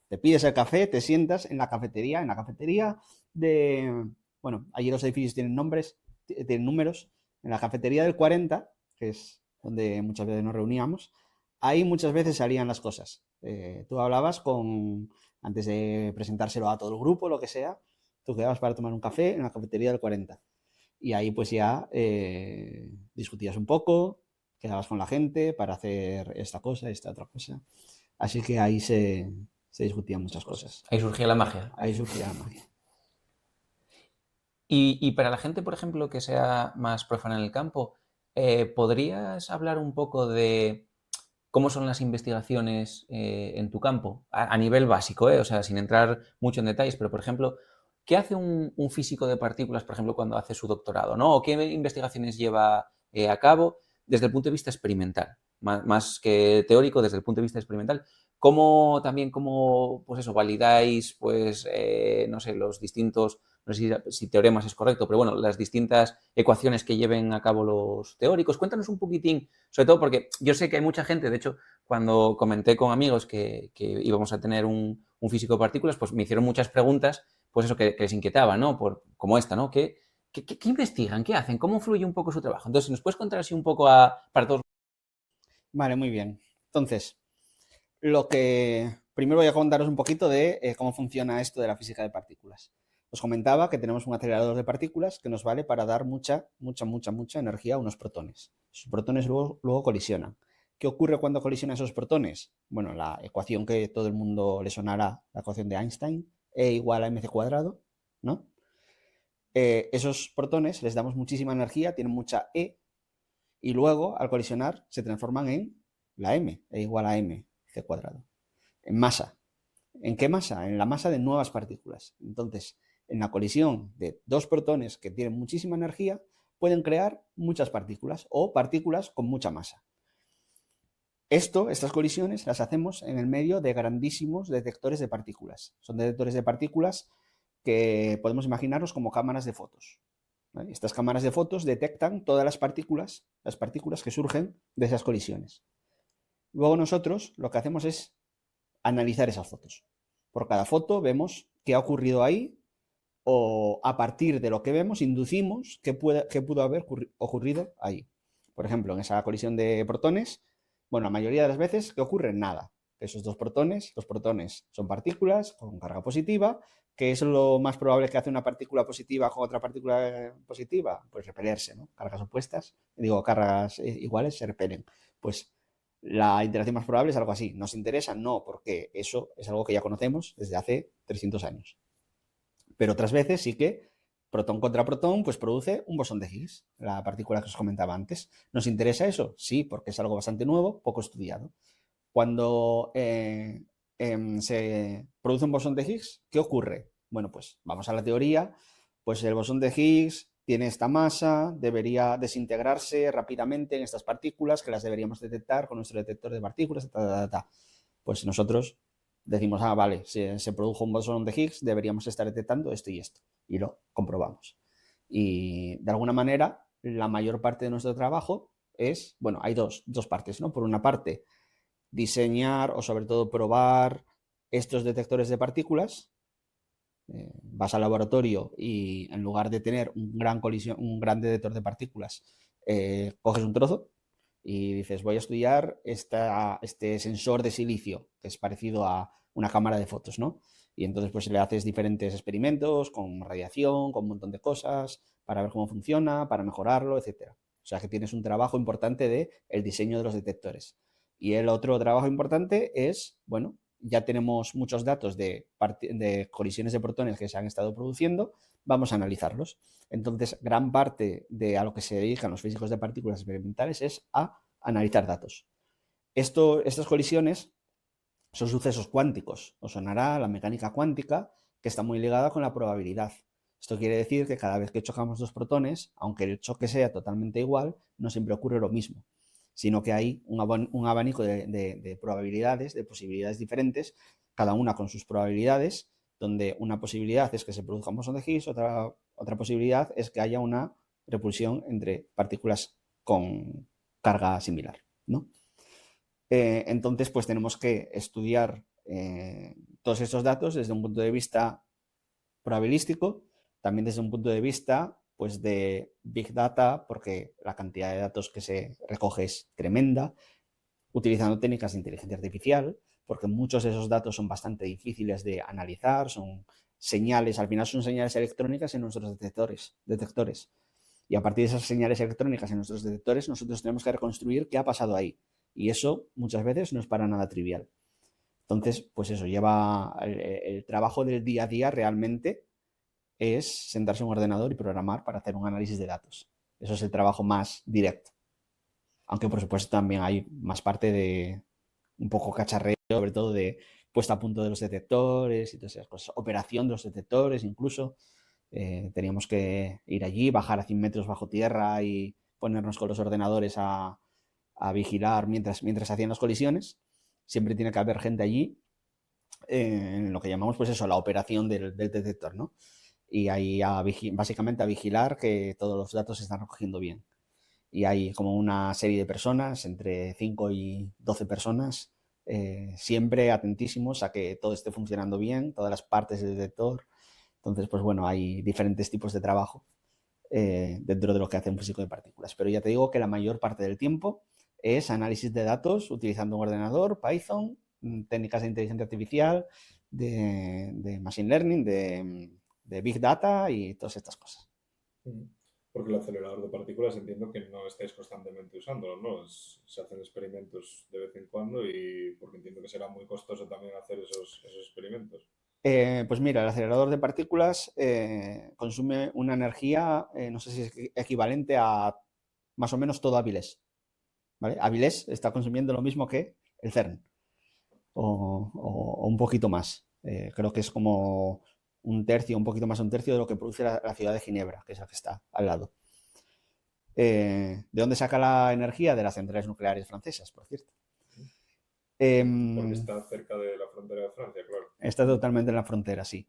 Te pides el café, te sientas en la cafetería bueno, allí los edificios tienen nombres, tienen números. En la cafetería del 40, que es donde muchas veces nos reuníamos, ahí muchas veces salían las cosas. Tú hablabas antes de presentárselo a todo el grupo, lo que sea, tú quedabas para tomar un café en la cafetería del 40. Y ahí pues ya discutías un poco, quedabas con la gente para hacer esta cosa, esta otra cosa. Así que ahí se discutían muchas cosas. Ahí surgía la magia. Ahí surgía la magia. Y para la gente, por ejemplo, que sea más profana en el campo, ¿podrías hablar un poco de cómo son las investigaciones en tu campo? A nivel básico, o sea, sin entrar mucho en detalles, pero, por ejemplo, ¿qué hace un físico de partículas, por ejemplo, cuando hace su doctorado, ¿no? ¿O qué investigaciones lleva a cabo desde el punto de vista experimental? Más que teórico, desde el punto de vista experimental. ¿Cómo pues eso, validáis, pues, no sé, los distintos, no sé si teoremas es correcto, pero bueno, las distintas ecuaciones que lleven a cabo los teóricos? Cuéntanos un poquitín, sobre todo porque yo sé que hay mucha gente, de hecho, cuando comenté con amigos que íbamos a tener un físico de partículas, pues me hicieron muchas preguntas, pues eso, que les inquietaba, ¿no? Como esta, ¿no? ¿Qué investigan? ¿Qué hacen? ¿Cómo fluye un poco su trabajo? Entonces, si nos puedes contar así un poco para todos. Vale, muy bien. Entonces, primero voy a contaros un poquito de cómo funciona esto de la física de partículas. Os comentaba que tenemos un acelerador de partículas que nos vale para dar mucha energía a unos protones. Esos protones luego colisionan. ¿Qué ocurre cuando colisionan esos protones? Bueno, la ecuación que todo el mundo le sonará, la ecuación de Einstein, E igual a mc cuadrado, ¿no? Esos protones les damos muchísima energía, tienen mucha E, y luego al colisionar se transforman en la m, E igual a mc cuadrado, en masa. ¿En qué masa? En la masa de nuevas partículas. Entonces, en la colisión de dos protones que tienen muchísima energía, pueden crear muchas partículas o partículas con mucha masa. Estas colisiones las hacemos en el medio de grandísimos detectores de partículas. Son detectores de partículas que podemos imaginarnos como cámaras de fotos, ¿vale? Estas cámaras de fotos detectan todas las partículas que surgen de esas colisiones. Luego nosotros lo que hacemos es analizar esas fotos. Por cada foto vemos qué ha ocurrido ahí, o a partir de lo que vemos inducimos qué pudo haber ocurrido ahí. Por ejemplo, en esa colisión de protones, bueno, la mayoría de las veces, ¿qué ocurre? Nada. Esos los protones son partículas con carga positiva. ¿Qué es lo más probable que hace una partícula positiva con otra partícula positiva? Pues repelerse, ¿no? Cargas iguales se repelen. Pues la interacción más probable es algo así. ¿Nos interesa? No, porque eso es algo que ya conocemos desde hace 300 años. Pero otras veces sí que protón contra protón pues produce un bosón de Higgs, la partícula que os comentaba antes. ¿Nos interesa eso? Sí, porque es algo bastante nuevo, poco estudiado. Cuando se produce un bosón de Higgs, ¿qué ocurre? Bueno, pues vamos a la teoría. Pues el bosón de Higgs tiene esta masa, debería desintegrarse rápidamente en estas partículas que las deberíamos detectar con nuestro detector de partículas. Pues nosotros decimos, vale, si se produjo un bosón de Higgs, deberíamos estar detectando esto y esto. Y lo comprobamos. Y de alguna manera, la mayor parte de nuestro trabajo es, bueno, hay dos partes, ¿no? Por una parte, diseñar o sobre todo probar estos detectores de partículas. Vas al laboratorio y en lugar de tener un gran detector de partículas, coges un trozo y dices, voy a estudiar este sensor de silicio, que es parecido a una cámara de fotos, ¿no? Y entonces pues le haces diferentes experimentos con radiación, con un montón de cosas, para ver cómo funciona, para mejorarlo, etc. O sea que tienes un trabajo importante del diseño de los detectores. Y el otro trabajo importante es, bueno, ya tenemos muchos datos de colisiones de protones que se han estado produciendo, vamos a analizarlos. Entonces, gran parte de a lo que se dedican los físicos de partículas experimentales es a analizar datos. Estas colisiones son sucesos cuánticos. Os sonará la mecánica cuántica, que está muy ligada con la probabilidad. Esto quiere decir que cada vez que chocamos dos protones, aunque el choque sea totalmente igual, no siempre ocurre lo mismo, sino que hay un abanico de probabilidades, de posibilidades diferentes, cada una con sus probabilidades, donde una posibilidad es que se produzca un bosón de Higgs, otra posibilidad es que haya una repulsión entre partículas con carga similar, ¿no? Entonces, pues tenemos que estudiar todos esos datos desde un punto de vista probabilístico, también desde un punto de vista pues de Big Data, porque la cantidad de datos que se recoge es tremenda, utilizando técnicas de inteligencia artificial, porque muchos de esos datos son bastante difíciles de analizar, son señales, al final son señales electrónicas en nuestros detectores. Y a partir de esas señales electrónicas en nuestros detectores, nosotros tenemos que reconstruir qué ha pasado ahí. Y eso muchas veces no es para nada trivial. Entonces, pues eso, lleva el trabajo del día a día realmente es sentarse en un ordenador y programar para hacer un análisis de datos. Eso es el trabajo más directo. Aunque, por supuesto, también hay más parte de un poco cacharreo, sobre todo de puesta a punto de los detectores y todas esas cosas. Operación de los detectores, incluso. Teníamos que ir allí, bajar a 100 metros bajo tierra y ponernos con los ordenadores a vigilar mientras hacían las colisiones. Siempre tiene que haber gente allí en lo que llamamos, pues eso, la operación del detector, ¿no? Y ahí básicamente a vigilar que todos los datos se están recogiendo bien. Y hay como una serie de personas, entre 5 y 12 personas, siempre atentísimos a que todo esté funcionando bien, todas las partes del detector. Entonces, pues bueno, hay diferentes tipos de trabajo dentro de lo que hace un físico de partículas. Pero ya te digo que la mayor parte del tiempo es análisis de datos utilizando un ordenador, Python técnicas de inteligencia artificial, de machine learning, de big data y todas estas cosas. Porque el acelerador de partículas entiendo que no estáis constantemente usándolo, ¿no? Se hacen experimentos de vez en cuando y porque entiendo que será muy costoso también hacer esos experimentos. Pues mira, el acelerador de partículas consume una energía, no sé si es equivalente a más o menos todo Avilés, ¿vale? Avilés está consumiendo lo mismo que el CERN o un poquito más. Creo que es como un tercio, un poquito más de un tercio de lo que produce la ciudad de Ginebra, que es la que está al lado. ¿De dónde saca la energía? De las centrales nucleares francesas, por cierto. Porque está cerca de la frontera de Francia, claro. Está totalmente en la frontera, sí.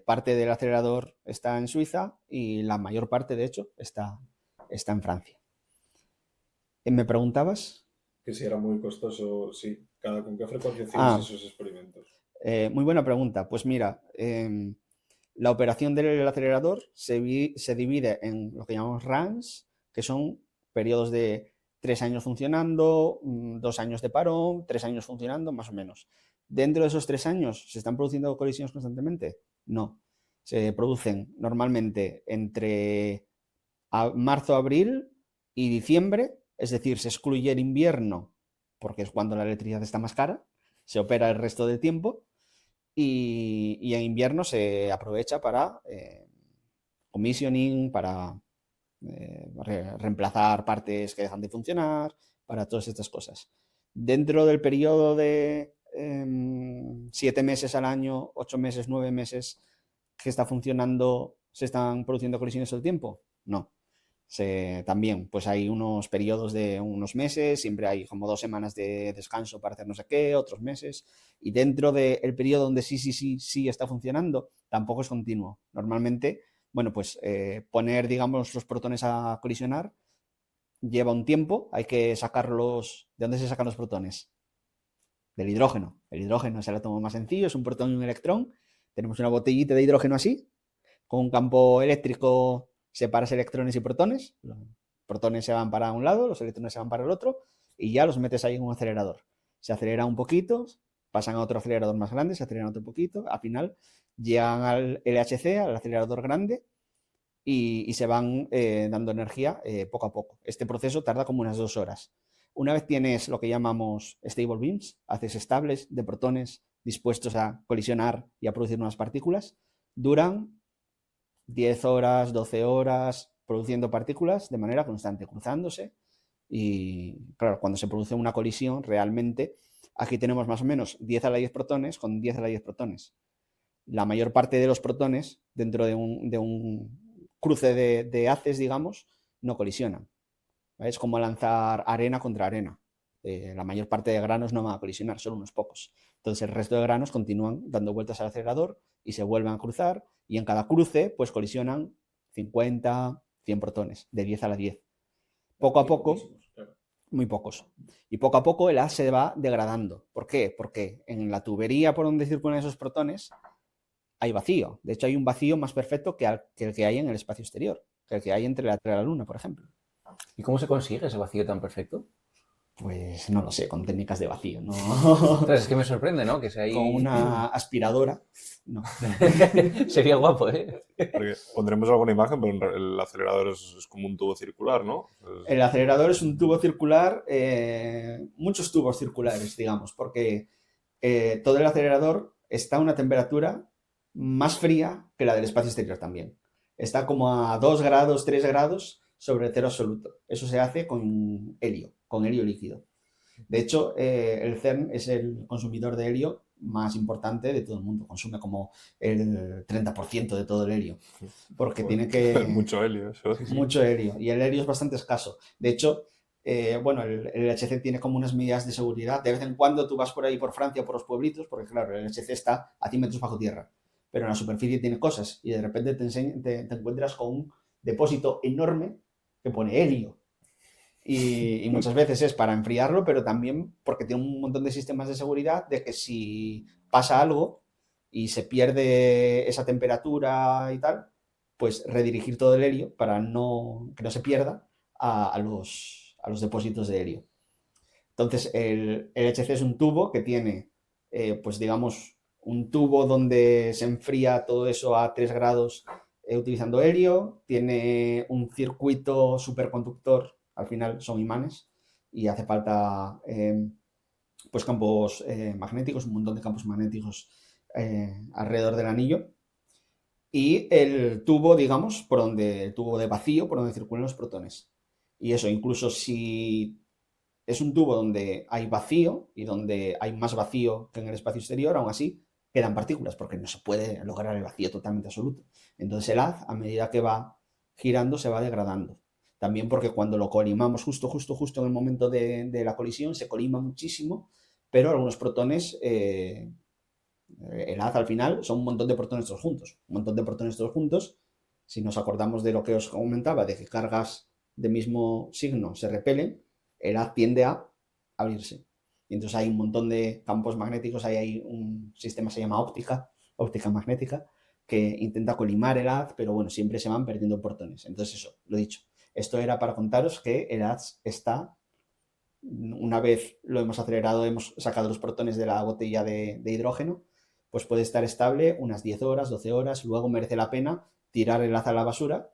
Parte del acelerador está en Suiza y la mayor parte, de hecho, está en Francia. ¿Me preguntabas? Que si era muy costoso, sí. ¿Con qué frecuencia hacéis esos experimentos? Muy buena pregunta. Pues mira, la operación del acelerador se divide en lo que llamamos runs, que son periodos de 3 años funcionando, 2 años de parón, 3 años funcionando, más o menos. ¿Dentro de esos 3 años se están produciendo colisiones constantemente? No. Se producen normalmente entre marzo, abril y diciembre, es decir, se excluye el invierno porque es cuando la electricidad está más cara, se opera el resto del tiempo y en invierno se aprovecha para commissioning, para reemplazar partes que dejan de funcionar, para todas estas cosas. Dentro del periodo de 7 meses al año, 8 meses, 9 meses que está funcionando, ¿se están produciendo colisiones todo el tiempo? No. También pues hay unos periodos de unos meses, siempre hay como 2 semanas de descanso para hacer no sé qué, otros meses, y dentro del periodo donde sí está funcionando, tampoco es continuo. Normalmente, bueno, pues poner, digamos, los protones a colisionar lleva un tiempo, hay que sacarlos. ¿De dónde se sacan los protones? Del hidrógeno. El hidrógeno es el átomo más sencillo, es un protón y un electrón. Tenemos una botellita de hidrógeno así, con un campo eléctrico, separas electrones y protones. Los protones se van para un lado, los electrones se van para el otro, y ya los metes ahí en un acelerador. Se acelera un poquito, pasan a otro acelerador más grande, se aceleran otro poquito, al final llegan al LHC, al acelerador grande, y se van dando energía poco a poco. Este proceso tarda como unas 2 horas. Una vez tienes lo que llamamos stable beams, haces estables de protones dispuestos a colisionar y a producir nuevas partículas, duran 10 horas, 12 horas produciendo partículas de manera constante, cruzándose. Y claro, cuando se produce una colisión, realmente aquí tenemos más o menos 10 a la 10 protones con 10 a la 10 protones. La mayor parte de los protones dentro de un cruce de haces, digamos, no colisionan. ¿Vale? Es como lanzar arena contra arena. La mayor parte de granos no van a colisionar, solo unos pocos. Entonces el resto de granos continúan dando vueltas al acelerador y se vuelven a cruzar, y en cada cruce pues colisionan 50, 100 protones, de 10 a la 10. Poco a poco, muy pocos. Y poco a poco el haz se va degradando. ¿Por qué? Porque en la tubería por donde circulan esos protones hay vacío. De hecho, hay un vacío más perfecto que el que hay en el espacio exterior, que el que hay entre la Luna, por ejemplo. ¿Y cómo se consigue ese vacío tan perfecto? Pues no lo sé, con técnicas de vacío, ¿no? Entonces, es que me sorprende, ¿no? Que sea ahí... Con una aspiradora, no. Sería guapo, ¿eh? Porque pondremos alguna imagen, pero el acelerador es como un tubo circular, ¿no? El acelerador es un tubo circular, muchos tubos circulares, digamos, porque todo el acelerador está a una temperatura más fría que la del espacio exterior también. Está como a 2 grados, 3 grados sobre el cero absoluto. Eso se hace con helio líquido. De hecho, el CERN es el consumidor de helio más importante de todo el mundo. Consume como el 30% de todo el helio. Porque tiene que... Mucho helio, eso. Mucho helio. Y el helio es bastante escaso. De hecho, bueno, el LHC tiene como unas medidas de seguridad. De vez en cuando tú vas por ahí, por Francia, por los pueblitos, porque claro, el LHC está a 100 metros bajo tierra. Pero en la superficie tiene cosas. Y de repente te encuentras con un depósito enorme que pone helio. Y muchas veces es para enfriarlo, pero también porque tiene un montón de sistemas de seguridad de que si pasa algo y se pierde esa temperatura y tal, pues redirigir todo el helio para que no se pierda a los depósitos de helio. Entonces el LHC es un tubo que tiene pues digamos, un tubo donde se enfría todo eso a 3 grados utilizando helio, tiene un circuito superconductor, al final son imanes, y hace falta pues campos magnéticos, un montón de campos magnéticos alrededor del anillo, y el tubo, digamos, el tubo de vacío por donde circulan los protones. Y eso, incluso si es un tubo donde hay vacío y donde hay más vacío que en el espacio exterior, aún así quedan partículas, porque no se puede lograr el vacío totalmente absoluto. Entonces el haz, a medida que va girando, se va degradando. También porque cuando lo colimamos justo en el momento de la colisión, se colima muchísimo, pero algunos protones, el haz al final son un montón de protones todos juntos. Un montón de protones todos juntos, si nos acordamos de lo que os comentaba, de que cargas de mismo signo se repelen, el haz tiende a abrirse. Y entonces hay un montón de campos magnéticos, hay un sistema que se llama óptica magnética, que intenta colimar el haz, pero bueno, siempre se van perdiendo protones. Entonces eso, lo dicho. Esto era para contaros que el haz está, una vez lo hemos acelerado, hemos sacado los protones de la botella de hidrógeno, pues puede estar estable unas 10 horas, 12 horas, luego merece la pena tirar el haz a la basura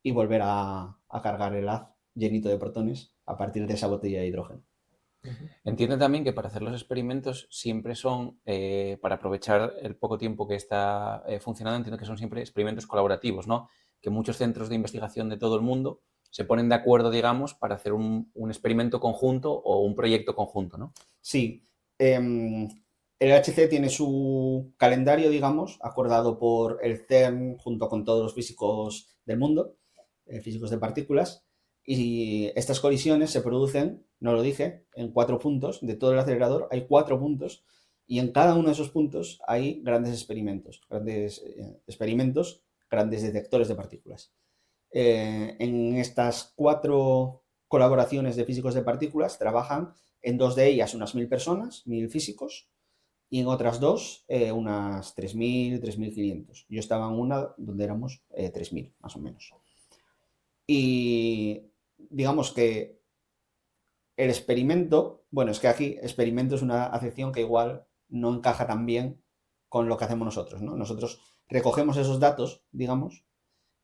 y volver a cargar el haz llenito de protones a partir de esa botella de hidrógeno. Entiendo también que para hacer los experimentos siempre son, para aprovechar el poco tiempo que está funcionando, entiendo que son siempre experimentos colaborativos, ¿no? Que muchos centros de investigación de todo el mundo se ponen de acuerdo, digamos, para hacer un experimento conjunto o un proyecto conjunto, ¿no? Sí. El LHC tiene su calendario, digamos, acordado por el CERN junto con todos los físicos del mundo, físicos de partículas, y estas colisiones se producen, no lo dije, en 4 puntos. De todo el acelerador hay 4 puntos, y en cada uno de esos puntos hay grandes experimentos, grandes detectores de partículas. En estas 4 colaboraciones de físicos de partículas trabajan en 2 de ellas unas 1000 personas, 1000 físicos, y en otras 2 unas 3000, 3500. Yo estaba en una donde éramos 3000, más o menos. Y digamos que el experimento, bueno, es que aquí experimento es una acepción que igual no encaja tan bien con lo que hacemos nosotros, ¿no? Nosotros recogemos esos datos, digamos,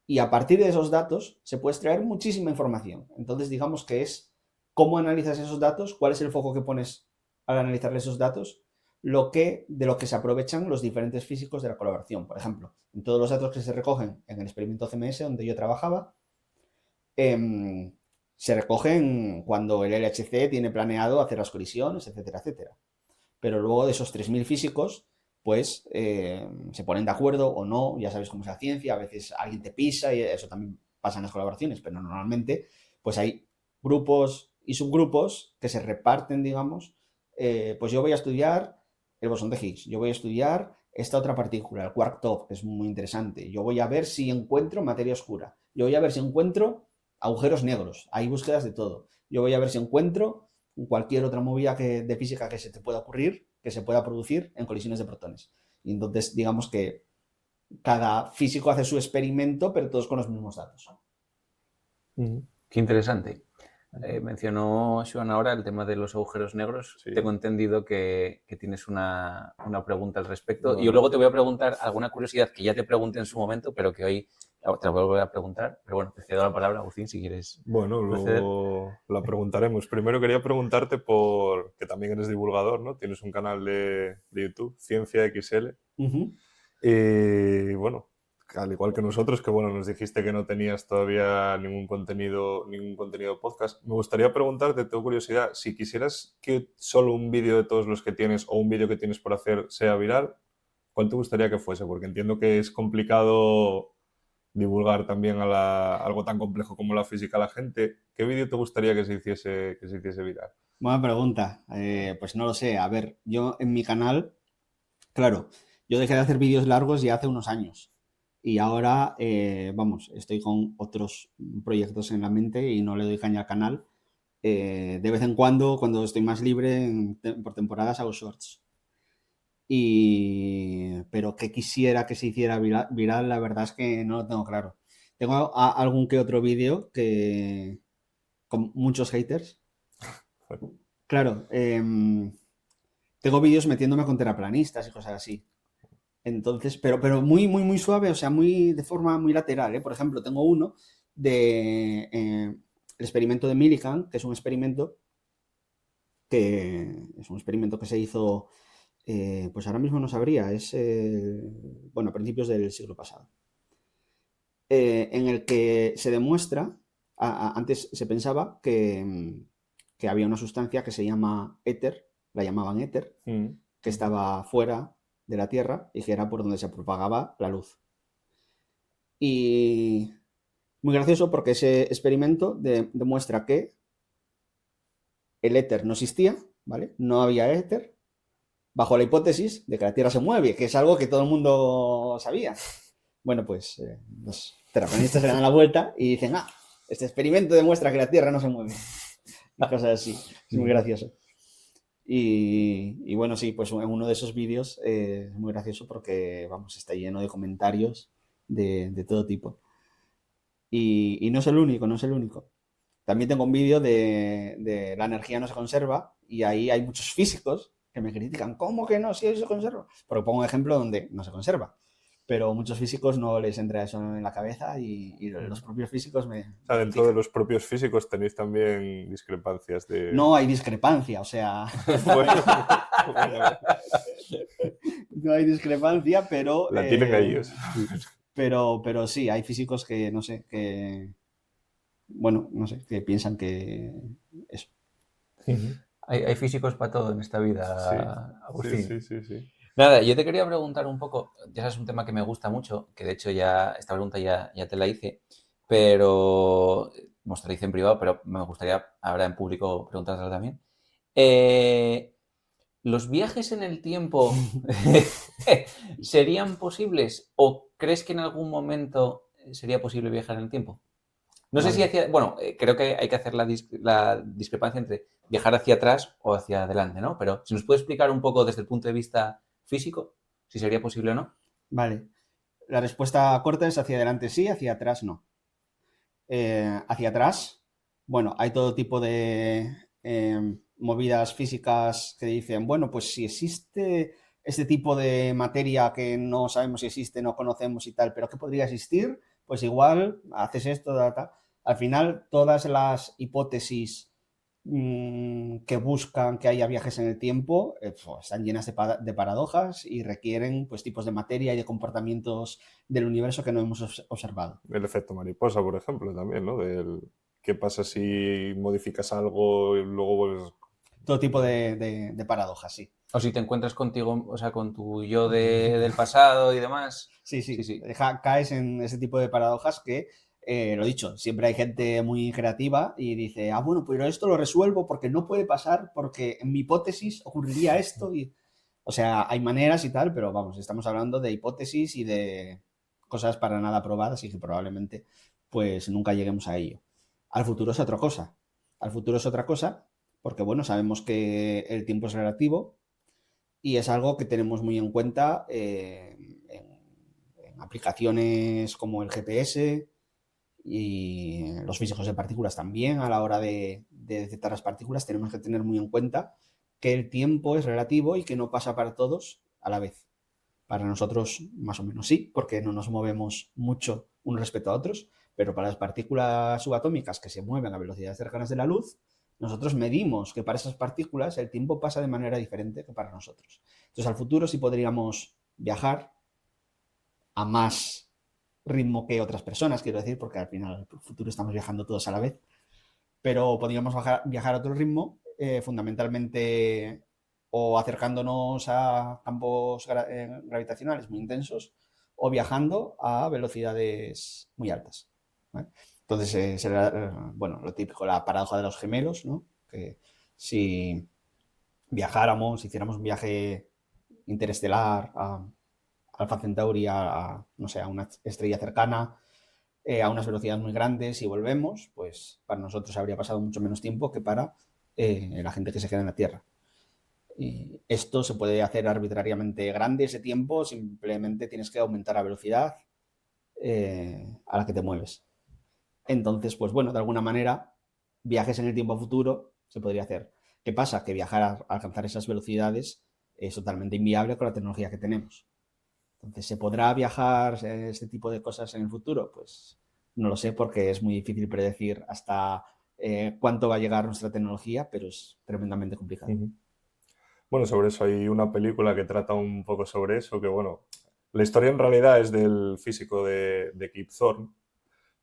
y a partir de esos datos se puede extraer muchísima información. Entonces, digamos que es cómo analizas esos datos, cuál es el foco que pones al analizar esos datos, de lo que se aprovechan los diferentes físicos de la colaboración. Por ejemplo, en todos los datos que se recogen en el experimento CMS, donde yo trabajaba, se recogen cuando el LHC tiene planeado hacer las colisiones, etcétera, etcétera. Pero luego de esos 3000 físicos, pues se ponen de acuerdo o no, ya sabes cómo es la ciencia, a veces alguien te pisa y eso también pasa en las colaboraciones, pero normalmente pues hay grupos y subgrupos que se reparten, digamos, pues yo voy a estudiar el bosón de Higgs, yo voy a estudiar esta otra partícula, el quark top, que es muy interesante, yo voy a ver si encuentro materia oscura, yo voy a ver si encuentro agujeros negros, hay búsquedas de todo, yo voy a ver si encuentro cualquier otra movida de física que se te pueda ocurrir, que se pueda producir en colisiones de protones. Y entonces, digamos que cada físico hace su experimento, pero todos con los mismos datos. Qué interesante. Mencionó Joan ahora el tema de los agujeros negros. Sí. Tengo entendido que tienes una pregunta al respecto. Y yo luego te voy a preguntar alguna curiosidad que ya te pregunté en su momento, pero que hoy te la vuelvo a preguntar. Pero bueno, te cedo la palabra, Agustín, si quieres. Bueno, luego la preguntaremos. Primero quería preguntarte que también eres divulgador, ¿no? Tienes un canal de YouTube, Ciencia XL. Y bueno, al igual que nosotros, que bueno, nos dijiste que no tenías todavía ningún contenido podcast. Me gustaría preguntarte, tengo curiosidad, si quisieras que solo un vídeo de todos los que tienes o un vídeo que tienes por hacer sea viral, ¿cuál te gustaría que fuese? Porque entiendo que es complicado divulgar también algo tan complejo como la física a la gente. ¿Qué vídeo te gustaría que se hiciese viral? Buena pregunta. Pues no lo sé. A ver, yo en mi canal, claro, yo dejé de hacer vídeos largos ya hace unos años. Y ahora, estoy con otros proyectos en la mente y no le doy caña al canal. De vez en cuando estoy más libre, por temporadas hago shorts. Pero que quisiera que se hiciera viral, la verdad es que no lo tengo claro. Tengo algún que otro vídeo con muchos haters. Claro, tengo vídeos metiéndome con terraplanistas y cosas así. Entonces, pero muy, muy, muy suave, o sea, de forma muy lateral, ¿eh? Por ejemplo, tengo uno de el experimento de Millikan, que es un experimento que se hizo, pues ahora mismo no sabría, bueno, a principios del siglo pasado, en el que se demuestra, antes se pensaba que había una sustancia que se llama éter, la llamaban éter, que estaba fuera de la Tierra y que era por donde se propagaba la luz. Y muy gracioso porque ese experimento demuestra que el éter no existía, ¿vale? No había éter, bajo la hipótesis de que la Tierra se mueve, que es algo que todo el mundo sabía. Bueno, pues los terraplanistas se dan la vuelta y dicen, este experimento demuestra que la Tierra no se mueve. Y cosas así. Es muy gracioso. Y bueno, sí, pues en uno de esos vídeos es muy gracioso porque, vamos, está lleno de comentarios de todo tipo. Y no es el único, no es el único. También tengo un vídeo de la energía no se conserva y ahí hay muchos físicos que me critican. ¿Cómo que no? Si se conserva. Porque pongo un ejemplo donde no se conserva. Pero muchos físicos no les entra eso en la cabeza y los propios físicos me... O sea, dentro de los propios físicos tenéis también discrepancias de... No hay discrepancia, o sea... Bueno, no hay discrepancia, pero... la tienen ellos. Pero sí, hay físicos que, no sé, bueno, no sé, que piensan que eso. Hay físicos para todo en esta vida, Sí, Agustín. sí. Nada, yo te quería preguntar un poco, ya sabes, un tema que me gusta mucho, que de hecho esta pregunta ya te la hice, pero, te la hice en privado, pero me gustaría ahora en público preguntártela también. ¿Los viajes en el tiempo serían posibles o crees que en algún momento sería posible viajar en el tiempo? No sé si creo que hay que hacer la discrepancia entre viajar hacia atrás o hacia adelante, ¿no? Pero si nos puedes explicar un poco desde el punto de vista físico, si sería posible o no. Vale. La respuesta corta es hacia adelante sí, hacia atrás no. Hacia atrás, bueno, hay todo tipo de movidas físicas que dicen, bueno, pues si existe este tipo de materia que no sabemos si existe, no conocemos y tal, pero que podría existir, pues igual haces esto, tal. Al final, todas las hipótesis que buscan que haya viajes en el tiempo están llenas de paradojas y requieren pues tipos de materia y de comportamientos del universo que no hemos observado. El efecto mariposa, por ejemplo, también, ¿no? ¿Qué pasa si modificas algo y luego vuelves...? Todo tipo de paradojas, sí. O si te encuentras contigo, o sea, con tu yo del pasado y demás. Sí. Caes en ese tipo de paradojas que, lo dicho, siempre hay gente muy creativa y dice, bueno, pero esto lo resuelvo porque no puede pasar, porque en mi hipótesis ocurriría esto. O sea, hay maneras y tal, pero vamos, estamos hablando de hipótesis y de cosas para nada probadas y que probablemente pues nunca lleguemos a ello. Al futuro es otra cosa. Porque, bueno, sabemos que el tiempo es relativo y es algo que tenemos muy en cuenta en aplicaciones como el GPS y los físicos de partículas también. A la hora de detectar las partículas tenemos que tener muy en cuenta que el tiempo es relativo y que no pasa para todos a la vez. Para nosotros más o menos sí, porque no nos movemos mucho unos respecto a otros, pero para las partículas subatómicas que se mueven a velocidades cercanas de la luz, nosotros medimos que para esas partículas el tiempo pasa de manera diferente que para nosotros. Entonces, al futuro sí podríamos viajar a más ritmo que otras personas, quiero decir, porque al final al futuro estamos viajando todos a la vez, pero podríamos viajar a otro ritmo, fundamentalmente o acercándonos a campos gravitacionales muy intensos o viajando a velocidades muy altas, ¿vale? Entonces, será, bueno, lo típico, la paradoja de los gemelos, ¿no? Que si hiciéramos un viaje interestelar a Alpha Centauri, no sé, a una estrella cercana, a unas velocidades muy grandes y volvemos, pues para nosotros habría pasado mucho menos tiempo que para la gente que se queda en la Tierra. Y esto se puede hacer arbitrariamente grande ese tiempo, simplemente tienes que aumentar la velocidad a la que te mueves. Entonces, pues bueno, de alguna manera, viajes en el tiempo futuro se podría hacer. ¿Qué pasa? Que viajar a alcanzar esas velocidades es totalmente inviable con la tecnología que tenemos. Entonces, ¿se podrá viajar este tipo de cosas en el futuro? Pues no lo sé porque es muy difícil predecir hasta cuánto va a llegar nuestra tecnología, pero es tremendamente complicado. Bueno, sobre eso hay una película que trata un poco sobre eso, que bueno, la historia en realidad es del físico de Kip Thorne,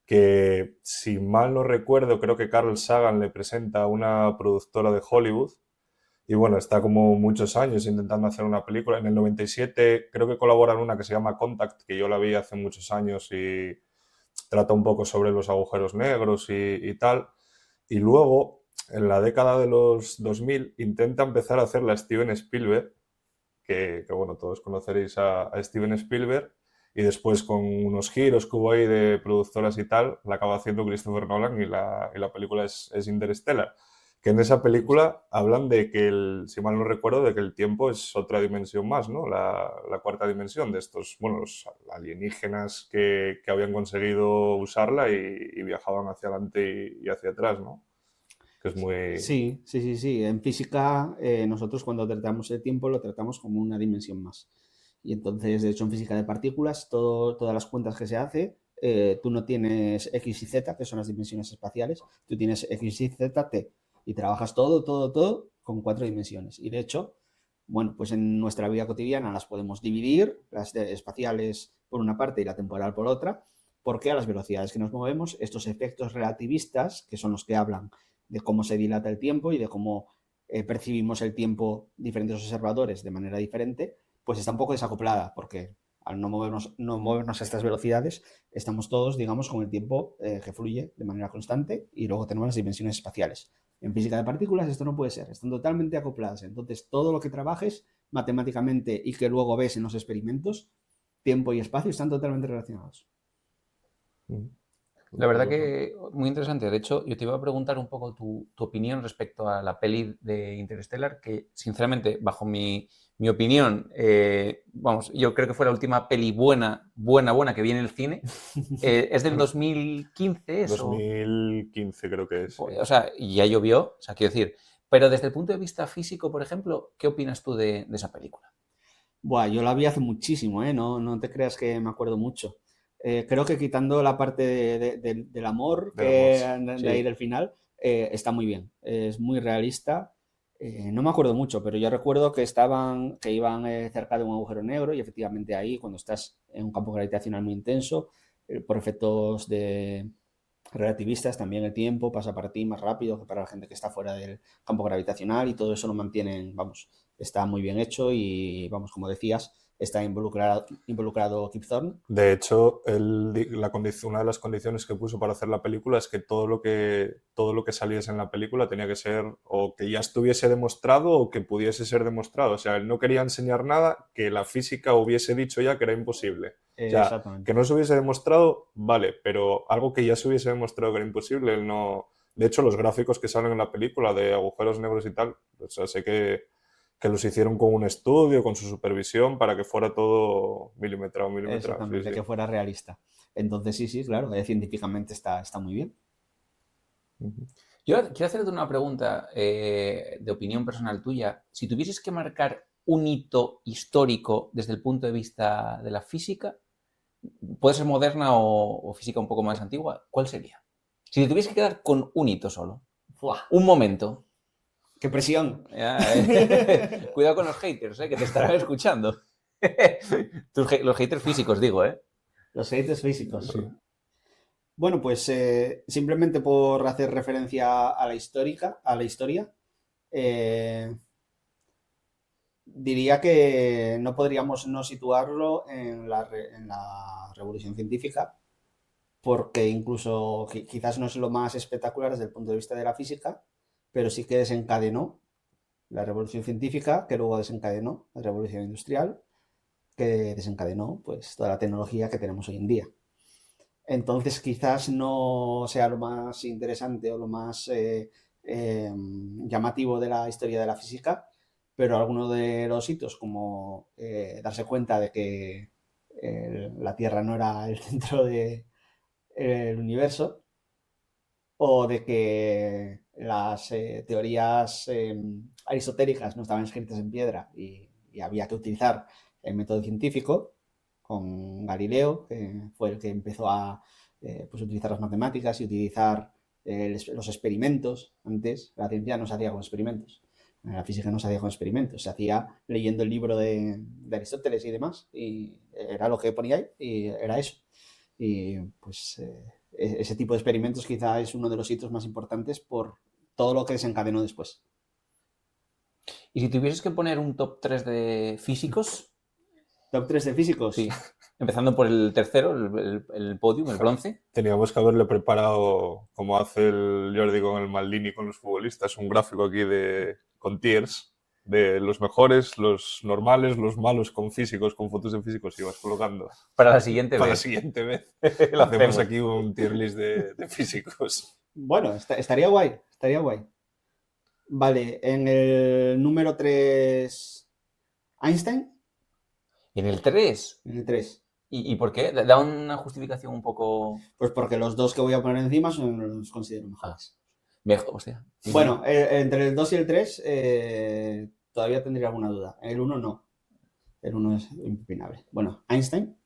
que si mal no recuerdo, creo que Carl Sagan le presenta a una productora de Hollywood y bueno, está como muchos años intentando hacer una película. En el 97 creo que colabora en una que se llama Contact, que yo la vi hace muchos años y trata un poco sobre los agujeros negros y tal. Y luego, en la década de los 2000, intenta empezar a hacer la Steven Spielberg, que bueno, todos conoceréis a Steven Spielberg, y después con unos giros que hubo ahí de productoras y tal, la acaba haciendo Christopher Nolan y la película es Interstellar. Que en esa película hablan de que, si mal no recuerdo, de que el tiempo es otra dimensión más, ¿no? La cuarta dimensión de estos, bueno, los alienígenas que habían conseguido usarla y viajaban hacia adelante y hacia atrás, ¿no? Que es muy... Sí, sí, sí, sí. En física, nosotros cuando tratamos el tiempo lo tratamos como una dimensión más. Y entonces, de hecho, en física de partículas, todas las cuentas que se hace, tú no tienes X y Z, que son las dimensiones espaciales, tú tienes X y Z, T. Y trabajas todo con 4 dimensiones. Y de hecho, bueno, pues en nuestra vida cotidiana las podemos dividir, las espaciales por una parte y la temporal por otra, porque a las velocidades que nos movemos, estos efectos relativistas, que son los que hablan de cómo se dilata el tiempo y de cómo percibimos el tiempo diferentes observadores de manera diferente, pues está un poco desacoplada, porque al no movernos a estas velocidades, estamos todos, digamos, con el tiempo que fluye de manera constante y luego tenemos las dimensiones espaciales. En física de partículas esto no puede ser, están totalmente acopladas. Entonces, todo lo que trabajes matemáticamente y que luego ves en los experimentos, tiempo y espacio están totalmente relacionados. La verdad que muy interesante. De hecho, yo te iba a preguntar un poco tu opinión respecto a la peli de Interstellar, que sinceramente, bajo mi opinión, vamos, yo creo que fue la última peli buena que vi en el cine. ¿Es del 2015 eso? 2015 creo que es. Sí. O sea, ya llovió, o sea, quiero decir. Pero desde el punto de vista físico, por ejemplo, ¿qué opinas tú de esa película? Buah, yo la vi hace muchísimo, ¿eh? No te creas que me acuerdo mucho. Creo que quitando la parte del amor que de ahí del final, está muy bien. Es muy realista. No me acuerdo mucho, pero yo recuerdo que iban cerca de un agujero negro y efectivamente ahí, cuando estás en un campo gravitacional muy intenso, por efectos relativistas, también el tiempo pasa para ti más rápido que para la gente que está fuera del campo gravitacional y todo eso lo mantienen, vamos, está muy bien hecho y, vamos, como decías, está involucrado Kip Thorne. De hecho, una de las condiciones que puso para hacer la película es que todo lo que saliese en la película tenía que ser o que ya estuviese demostrado o que pudiese ser demostrado. O sea, él no quería enseñar nada que la física hubiese dicho ya que era imposible. O sea, Exactamente. que no se hubiese demostrado, vale, pero algo que ya se hubiese demostrado que era imposible, él no... De hecho, los gráficos que salen en la película de agujeros negros y tal, o sea, sé que los hicieron con un estudio, con su supervisión, para que fuera todo milimetrado. Exactamente, sí. que fuera realista. Entonces, sí, claro, científicamente está muy bien. Yo quiero hacerte una pregunta de opinión personal tuya. Si tuvieses que marcar un hito histórico desde el punto de vista de la física, puede ser moderna o física un poco más antigua, ¿cuál sería? Si te tuvieses que quedar con un hito solo, ¡Fua! un momento. ¡Qué presión! Cuidado con los haters, que te estarán escuchando. Los haters físicos, digo, ¿eh? Los haters físicos. Sí. Bueno, pues simplemente por hacer referencia a la historia, diría que no podríamos no situarlo en la revolución científica, porque incluso quizás no es lo más espectacular desde el punto de vista de la física, pero sí que desencadenó la revolución científica, que luego desencadenó la revolución industrial, que desencadenó pues toda la tecnología que tenemos hoy en día. Entonces quizás no sea lo más interesante o lo más llamativo de la historia de la física, pero algunos de los hitos, como darse cuenta de que la Tierra no era el centro del universo, o de que las teorías aristotélicas no estaban escritas en piedra y y había que utilizar el método científico con Galileo, que fue el que empezó a pues utilizar las matemáticas y utilizar los experimentos. Antes la ciencia no se hacía con experimentos, la física no se hacía con experimentos, se hacía leyendo el libro de Aristóteles y demás, y era lo que ponía ahí y era eso. Y pues ese tipo de experimentos quizá es uno de los hitos más importantes por todo lo que desencadenó después. Y si tuvieses que poner un top 3 de físicos, Top 3 de físicos. sí, empezando por el tercero, el podium, el bronce. Teníamos que haberle preparado, como hace el Jordi con el Maldini con los futbolistas, un gráfico aquí con tiers de los mejores, los normales, los malos con físicos, con fotos de físicos, y vas colocando. Para la siguiente Para la vez. siguiente vez hacemos aquí un tier list de físicos. Bueno, estaría guay, estaría guay. Vale, en el número 3, Einstein. ¿Y en el 3? En el 3. ¿Y por qué? Da una justificación un poco... Pues porque los dos que voy a poner encima los considero mejores. Mejor, o sea... Bueno, entre el 2 y el 3 todavía tendría alguna duda. El 1 no. El 1 es impepinable. Bueno, Einstein.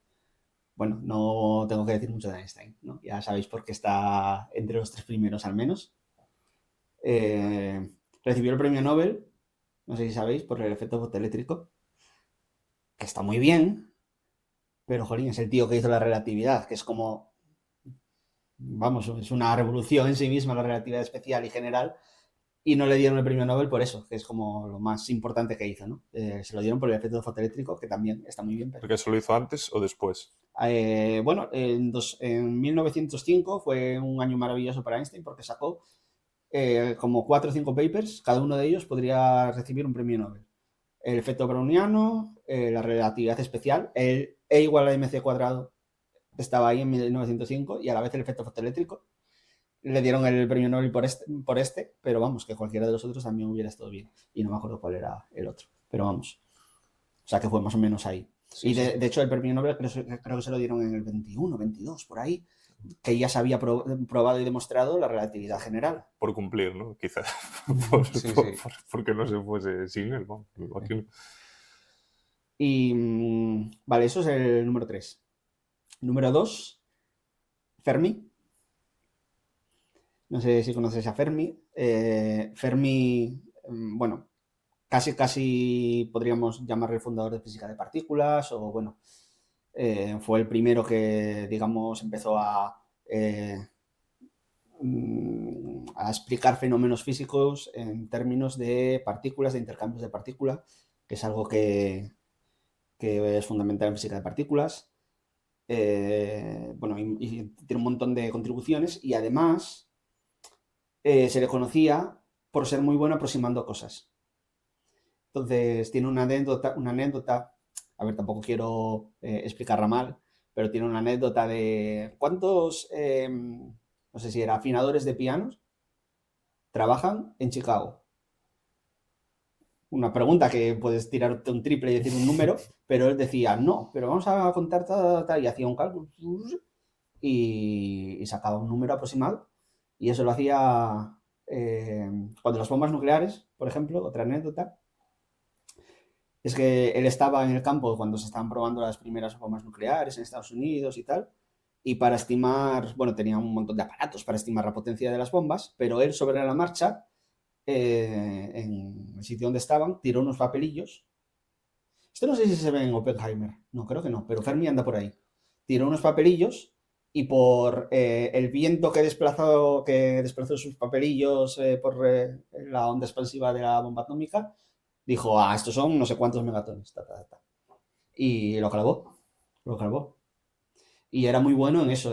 Bueno, no tengo que decir mucho de Einstein, ¿no? Ya sabéis por qué está entre los 3 primeros al menos. Recibió el premio Nobel, no sé si sabéis, por el efecto fotoeléctrico, que está muy bien, pero jolín, es el tío que hizo la relatividad, que es como, vamos, es una revolución en sí misma la relatividad especial y general, y no le dieron el premio Nobel por eso, que es como lo más importante que hizo, ¿no? Se lo dieron por el efecto fotoeléctrico, que también está muy bien. Pero... ¿Porque eso lo hizo antes o después? Bueno, en 1905 fue un año maravilloso para Einstein porque sacó como 4 o 5 papers, cada uno de ellos podría recibir un premio Nobel. El efecto browniano, la relatividad especial, el E igual a mc cuadrado estaba ahí en 1905 y a la vez el efecto fotoeléctrico. Le dieron el premio Nobel por este, pero vamos, que cualquiera de los otros también hubiera estado bien. Y no me acuerdo cuál era el otro, pero vamos. O sea que fue más o menos ahí. Sí, y de hecho el premio Nobel creo que se lo dieron en el 21, 22, por ahí, que ya se había probado y demostrado la relatividad general. Por cumplir, ¿no? Quizás. Porque no se fuese sin él, ¿no? Me imagino. Y vale, eso es el número 3. Número 2, Fermi. No sé si conoces a Fermi. Fermi, bueno, casi podríamos llamarle el fundador de física de partículas, o bueno, fue el primero que, digamos, empezó a explicar fenómenos físicos en términos de partículas, de intercambios de partículas, que es algo que es fundamental en física de partículas. Bueno, y tiene un montón de contribuciones y además se le conocía por ser muy bueno aproximando cosas. Entonces tiene una anécdota, a ver, tampoco quiero explicarla mal, pero tiene una anécdota de cuántos, no sé si era afinadores de pianos, trabajan en Chicago. Una pregunta que puedes tirarte un triple y decir un número, pero él decía, no, pero vamos a contar tal, y hacía un cálculo y sacaba un número aproximado. Y eso lo hacía cuando las bombas nucleares, por ejemplo, otra anécdota, es que él estaba en el campo cuando se estaban probando las primeras bombas nucleares en Estados Unidos y tal, y para estimar, bueno, tenía un montón de aparatos para estimar la potencia de las bombas, pero él sobre la marcha, en el sitio donde estaban, tiró unos papelillos. Esto no sé si se ve en Oppenheimer, no, creo que no, pero Fermi anda por ahí. Tiró unos papelillos y por el viento que desplazó sus papelillos por la onda expansiva de la bomba atómica, dijo, estos son no sé cuántos megatones. Y lo clavó. Y era muy bueno en eso,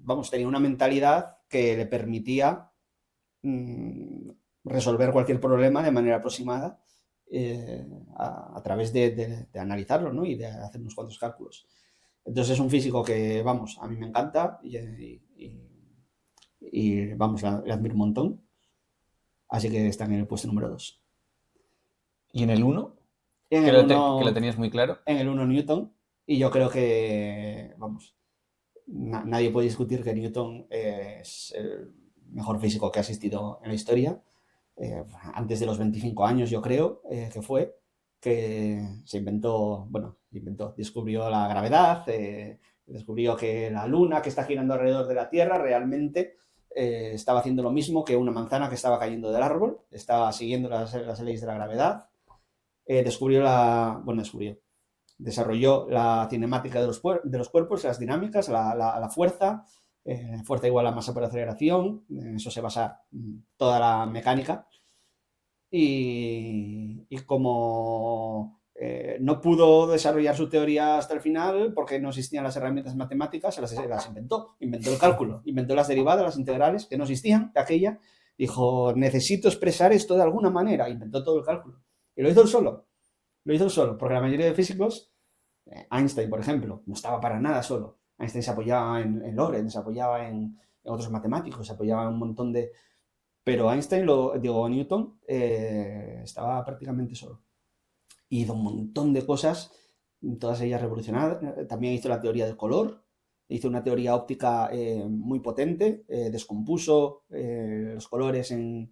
vamos, tenía una mentalidad que le permitía resolver cualquier problema de manera aproximada a través de analizarlo, ¿no? Y de hacer unos cuantos cálculos. Entonces es un físico que, vamos, a mí me encanta y vamos, le admiro un montón. Así que está en el puesto número 2. ¿Y en el 1? Que lo tenías muy claro. En el 1 Newton. Y yo creo que, vamos, nadie puede discutir que Newton es el mejor físico que ha existido en la historia. Antes de los 25 años, yo creo que fue. que descubrió la gravedad, descubrió que la Luna, que está girando alrededor de la Tierra, realmente estaba haciendo lo mismo que una manzana que estaba cayendo del árbol, estaba siguiendo las leyes de la gravedad. Desarrolló la cinemática de los cuerpos, las dinámicas, la fuerza, fuerza igual a masa por aceleración, en eso se basa toda la mecánica. Y como no pudo desarrollar su teoría hasta el final porque no existían las herramientas matemáticas, las inventó el cálculo, inventó las derivadas, las integrales, que no existían de aquella, dijo, necesito expresar esto de alguna manera, inventó todo el cálculo. Y lo hizo él solo, porque la mayoría de físicos, Einstein, por ejemplo, no estaba para nada solo. Einstein se apoyaba en Lorentz, se apoyaba en otros matemáticos, se apoyaba en un montón de... Pero Newton estaba prácticamente solo. Hizo un montón de cosas, todas ellas revolucionadas. También hizo la teoría del color, hizo una teoría óptica muy potente, descompuso los colores en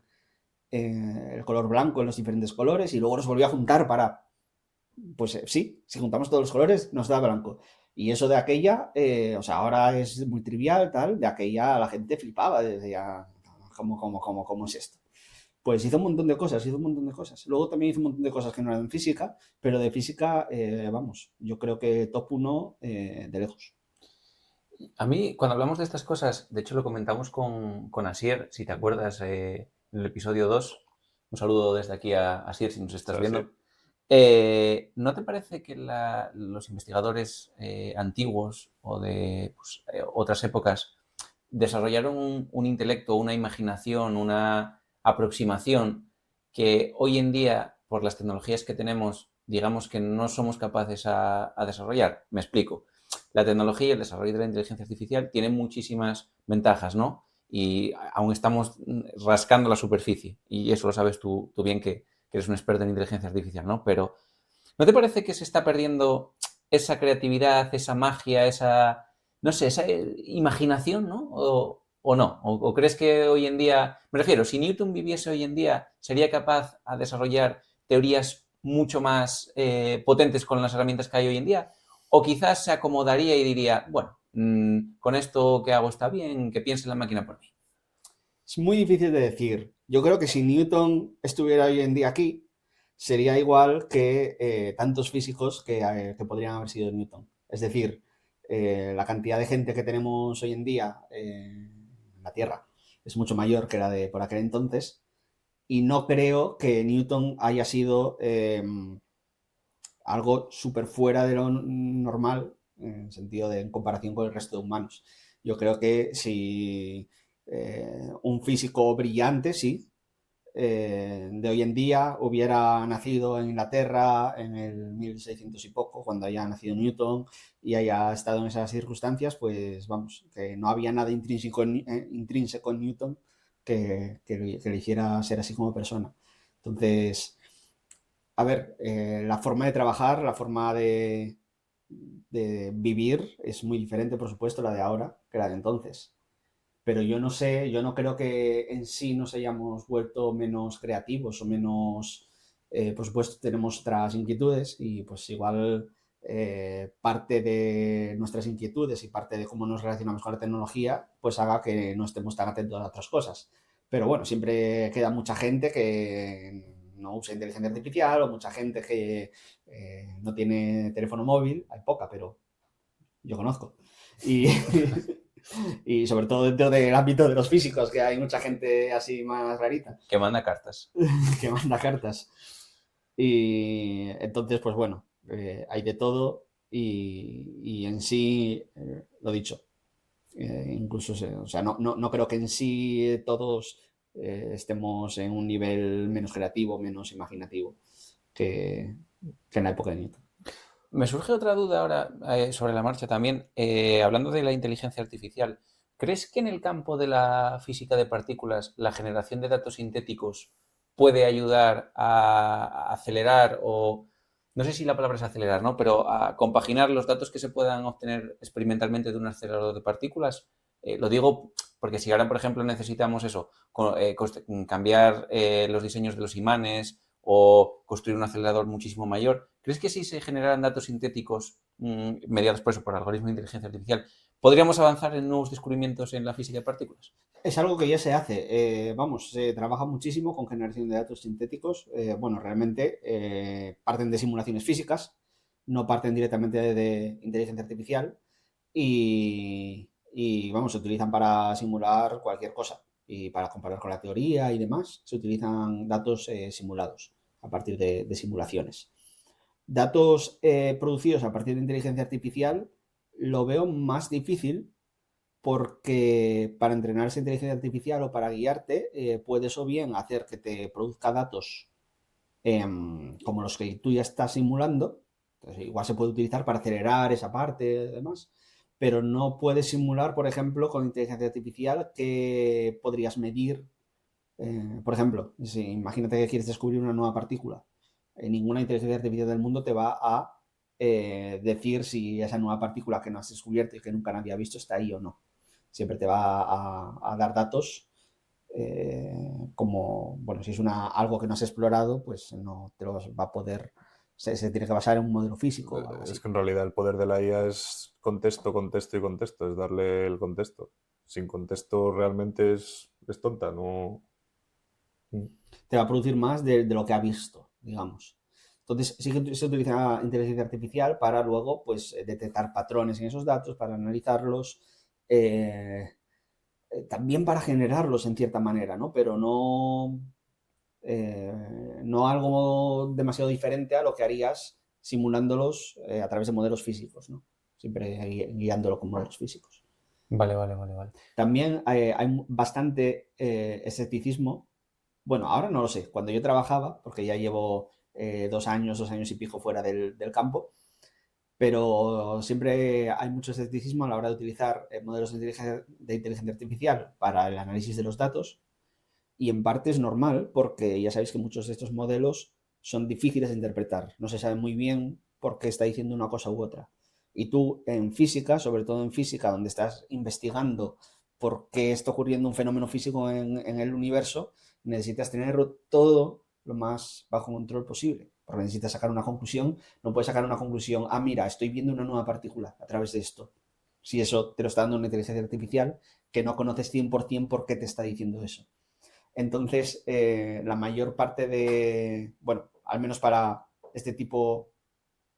el color blanco en los diferentes colores y luego los volvió a juntar para... Pues sí, si juntamos todos los colores nos da blanco. Y eso de aquella, ahora es muy trivial, tal, de aquella la gente flipaba, decía, ¿cómo es esto? Pues hizo un montón de cosas. Luego también hizo un montón de cosas que no eran física, pero de física, yo creo que top 1 de lejos. A mí, cuando hablamos de estas cosas, de hecho lo comentamos con Asier, si te acuerdas, en el episodio 2, un saludo desde aquí a Asier si nos estás viendo. ¿No te parece que los investigadores antiguos o de otras épocas desarrollaron un intelecto, una imaginación, una aproximación que hoy en día, por las tecnologías que tenemos, digamos que no somos capaces a desarrollar? Me explico. La tecnología y el desarrollo de la inteligencia artificial tienen muchísimas ventajas, ¿no? Y aún estamos rascando la superficie. Y eso lo sabes tú bien, que eres un experto en inteligencia artificial, ¿no? Pero ¿no te parece que se está perdiendo esa creatividad, esa magia, esa imaginación, ¿no? ¿O no? ¿O crees que hoy en día, me refiero, si Newton viviese hoy en día, sería capaz a desarrollar teorías mucho más potentes con las herramientas que hay hoy en día? ¿O quizás se acomodaría y diría, bueno, con esto que hago está bien, que piense la máquina por mí? Es muy difícil de decir. Yo creo que si Newton estuviera hoy en día aquí, sería igual que tantos físicos que podrían haber sido Newton. Es decir, la cantidad de gente que tenemos hoy en día en la Tierra es mucho mayor que la de por aquel entonces, y no creo que Newton haya sido algo súper fuera de lo normal en el sentido de en comparación con el resto de humanos. Yo creo que si un físico brillante, sí, de hoy en día hubiera nacido en Inglaterra en el 1600 y poco, cuando haya nacido Newton y haya estado en esas circunstancias, pues vamos, que no había nada intrínseco en Newton que le hiciera ser así como persona. Entonces, a ver, la forma de trabajar, la forma de vivir es muy diferente, por supuesto, la de ahora que la de entonces. Pero yo no creo que en sí nos hayamos vuelto menos creativos o menos... por supuesto, tenemos otras inquietudes y pues igual parte de nuestras inquietudes y parte de cómo nos relacionamos con la tecnología pues haga que no estemos tan atentos a otras cosas. Pero bueno, siempre queda mucha gente que no usa inteligencia artificial o mucha gente que no tiene teléfono móvil. Hay poca, pero yo conozco. Y... Y sobre todo dentro del ámbito de los físicos, que hay mucha gente así más rarita. Que manda cartas. Que manda cartas. Y entonces, pues bueno, hay de todo y en sí, lo dicho, incluso, no creo que en sí todos estemos en un nivel menos creativo, menos imaginativo que en la época de Newton. Me surge otra duda ahora sobre la marcha también. Hablando de la inteligencia artificial, ¿crees que en el campo de la física de partículas la generación de datos sintéticos puede ayudar a acelerar o, no sé si la palabra es acelerar, ¿no? Pero a compaginar los datos que se puedan obtener experimentalmente de un acelerador de partículas? Lo digo porque si ahora, por ejemplo, necesitamos eso, cambiar los diseños de los imanes o construir un acelerador muchísimo mayor. ¿Crees que si se generaran datos sintéticos mediados por eso, por algoritmos de inteligencia artificial, podríamos avanzar en nuevos descubrimientos en la física de partículas? Es algo que ya se hace. Se trabaja muchísimo con generación de datos sintéticos. Bueno, realmente parten de simulaciones físicas, no parten directamente de inteligencia artificial y vamos, se utilizan para simular cualquier cosa y para comparar con la teoría y demás, se utilizan datos simulados a partir de simulaciones. Datos producidos a partir de inteligencia artificial lo veo más difícil porque para entrenar esa inteligencia artificial o para guiarte, puedes o bien hacer que te produzca datos como los que tú ya estás simulando. Entonces, igual se puede utilizar para acelerar esa parte y demás, pero no puedes simular, por ejemplo, con inteligencia artificial que podrías medir. Por ejemplo, si imagínate que quieres descubrir una nueva partícula. Ninguna inteligencia artificial del mundo te va a decir si esa nueva partícula que no has descubierto y que nunca nadie ha visto está ahí o no. Siempre te va a dar datos como, bueno, si es algo que no has explorado, pues no te los va a poder, se tiene que basar en un modelo físico o algo así. Es que en realidad el poder de la IA es contexto, contexto y contexto, es darle el contexto. Sin contexto realmente es tonta, no... Te va a producir más de lo que ha visto, digamos. Entonces, sí que se utiliza inteligencia artificial para luego, pues, detectar patrones en esos datos, para analizarlos, también para generarlos en cierta manera, ¿no? Pero no algo demasiado diferente a lo que harías simulándolos a través de modelos físicos, ¿no? Siempre guiándolo con modelos físicos. Vale. También hay bastante escepticismo. Bueno, ahora no lo sé. Cuando yo trabajaba, porque ya llevo 2 años y pico fuera del campo, pero siempre hay mucho escepticismo a la hora de utilizar modelos de inteligencia artificial para el análisis de los datos, y en parte es normal porque ya sabéis que muchos de estos modelos son difíciles de interpretar, no se sabe muy bien por qué está diciendo una cosa u otra. Y tú en física, sobre todo en física, donde estás investigando por qué está ocurriendo un fenómeno físico en el universo, necesitas tener todo lo más bajo control posible, porque necesitas sacar una conclusión. No puedes sacar una conclusión, mira, estoy viendo una nueva partícula a través de esto, si eso te lo está dando una inteligencia artificial que no conoces 100% por qué te está diciendo eso. Entonces, la mayor parte bueno, al menos para este tipo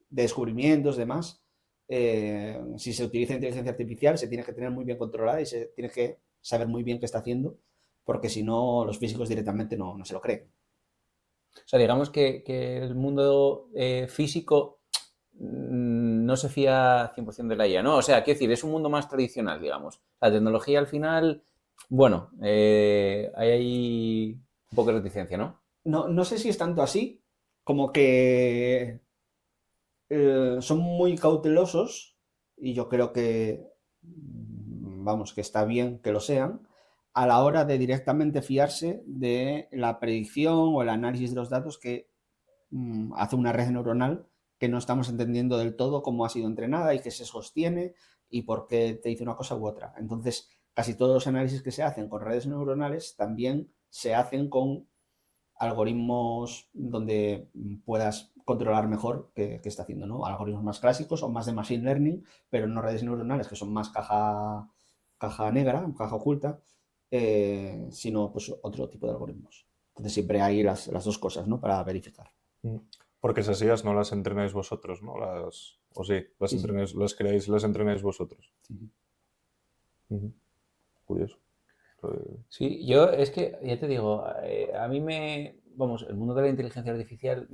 de descubrimientos, demás, si se utiliza inteligencia artificial, se tiene que tener muy bien controlada y se tiene que saber muy bien qué está haciendo, porque si no, los físicos directamente no se lo creen. O sea, digamos que el mundo físico no se fía 100% de la IA, ¿no? O sea, quiero decir, es un mundo más tradicional, digamos. La tecnología al final, bueno, hay ahí un poco de reticencia, ¿no? No sé si es tanto así, como que son muy cautelosos, y yo creo que, vamos, que está bien que lo sean, a la hora de directamente fiarse de la predicción o el análisis de los datos que hace una red neuronal que no estamos entendiendo del todo cómo ha sido entrenada y qué se sostiene y por qué te dice una cosa u otra. Entonces, casi todos los análisis que se hacen con redes neuronales también se hacen con algoritmos donde puedas controlar mejor qué está haciendo, ¿no? Algoritmos más clásicos o más de machine learning, pero no redes neuronales que son más caja negra, caja oculta, sino pues otro tipo de algoritmos. Entonces siempre hay las dos cosas, ¿no? Para verificar. Porque esas IAs no las entrenáis vosotros, ¿no? O sí, Sí. las creáis, las entrenáis vosotros. Sí. Curioso. Sí, yo es que, ya te digo, a mí vamos, el mundo de la inteligencia artificial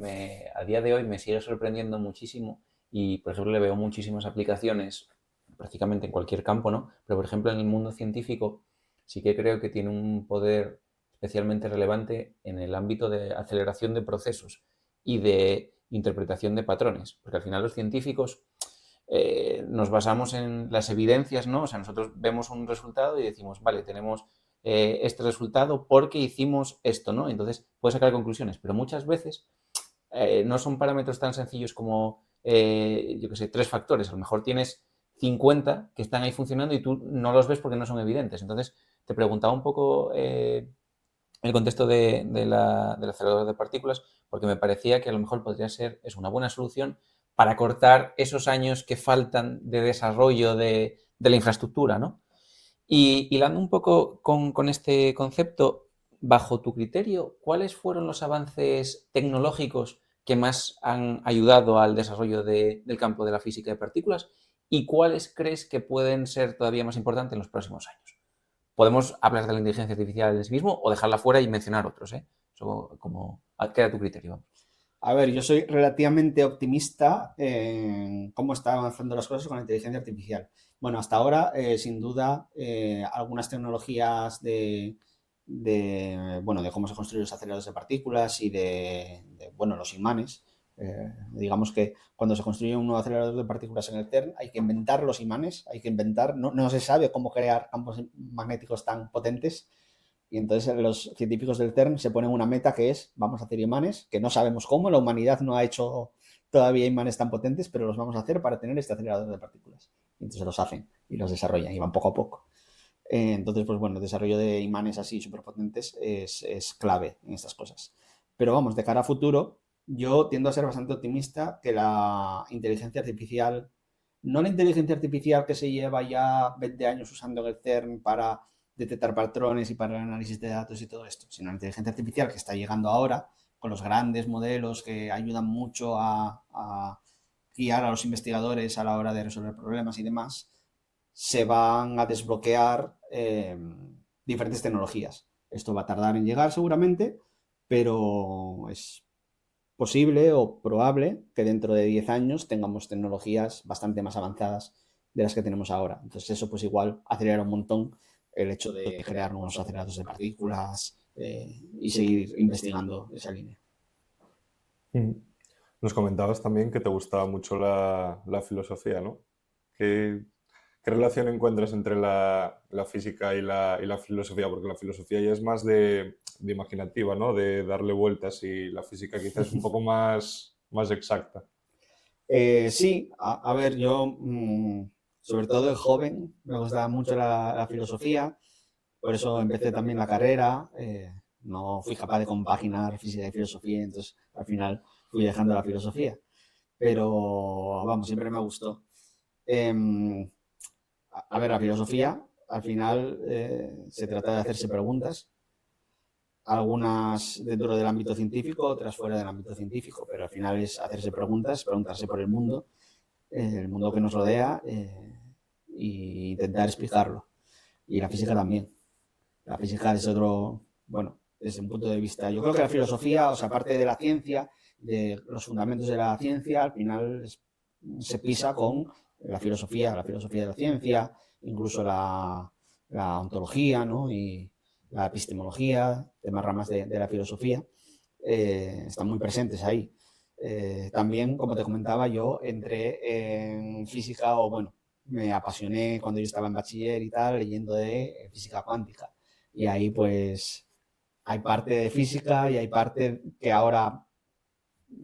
a día de hoy me sigue sorprendiendo muchísimo y, por ejemplo, le veo muchísimas aplicaciones prácticamente en cualquier campo, ¿no? Pero, por ejemplo, en el mundo científico sí que creo que tiene un poder especialmente relevante en el ámbito de aceleración de procesos y de interpretación de patrones, porque al final los científicos nos basamos en las evidencias, ¿no? O sea, nosotros vemos un resultado y decimos, vale, tenemos este resultado porque hicimos esto, ¿no? Entonces puedes sacar conclusiones, pero muchas veces no son parámetros tan sencillos como, yo qué sé, 3 factores. A lo mejor tienes 50 que están ahí funcionando y tú no los ves porque no son evidentes. Entonces te preguntaba un poco el contexto del acelerador de partículas, porque me parecía que a lo mejor podría ser una buena solución para cortar esos años que faltan de desarrollo de la infraestructura, ¿no? Y hilando un poco con este concepto, bajo tu criterio, ¿cuáles fueron los avances tecnológicos que más han ayudado al desarrollo del campo de la física de partículas y cuáles crees que pueden ser todavía más importantes en los próximos años? Podemos hablar de la inteligencia artificial en sí mismo o dejarla fuera y mencionar otros, ¿eh? Eso como queda a tu criterio. A ver, yo soy relativamente optimista en cómo están avanzando las cosas con la inteligencia artificial. Bueno, hasta ahora, sin duda, algunas tecnologías bueno, de cómo se construyen los aceleradores de partículas y bueno, los imanes. Digamos que cuando se construye un nuevo acelerador de partículas en el CERN hay que inventar los imanes, no se sabe cómo crear campos magnéticos tan potentes. Y entonces los científicos del CERN se ponen una meta que es, vamos a hacer imanes, que no sabemos cómo, la humanidad no ha hecho todavía imanes tan potentes, pero los vamos a hacer para tener este acelerador de partículas. Y entonces los hacen y los desarrollan y van poco a poco. Entonces, pues bueno, el desarrollo de imanes así superpotentes es clave en estas cosas. Pero vamos, de cara a futuro, yo tiendo a ser bastante optimista que la inteligencia artificial, no la inteligencia artificial que se lleva ya 20 años usando en el CERN para detectar patrones y para el análisis de datos y todo esto, sino la inteligencia artificial que está llegando ahora con los grandes modelos que ayudan mucho a guiar a los investigadores a la hora de resolver problemas y demás, se van a desbloquear diferentes tecnologías. Esto va a tardar en llegar seguramente, pero es posible o probable que dentro de 10 años tengamos tecnologías bastante más avanzadas de las que tenemos ahora. Entonces eso pues igual acelera un montón el hecho de crear nuevos aceleradores de partículas y seguir investigando esa línea. Nos comentabas también que te gustaba mucho la filosofía, ¿no? ¿Qué relación encuentras entre la física y la filosofía? Porque la filosofía ya es más de imaginativa, ¿no? De darle vueltas y la física quizás es un poco más exacta. Sí, a ver, yo sobre todo de joven me gustaba mucho la filosofía, por eso empecé también la carrera, no fui capaz de compaginar física y filosofía, entonces al final fui dejando la filosofía, pero vamos, siempre me gustó. A ver, la filosofía al final se trata de hacerse preguntas, algunas dentro del ámbito científico, otras fuera del ámbito científico, pero al final es hacerse preguntas, preguntarse por el mundo que nos rodea e intentar explicarlo. Y la física también. La física es otro, bueno, desde un punto de vista, yo creo que la filosofía, o sea, aparte de la ciencia, de los fundamentos de la ciencia, al final se pisa con la filosofía de la ciencia, incluso la ontología, ¿no? Y la epistemología, demás ramas de la filosofía, están muy presentes ahí. También, como te comentaba, yo entré en física, o bueno, me apasioné cuando yo estaba en bachiller y tal, leyendo de física cuántica. Y ahí pues hay parte de física y hay parte que ahora,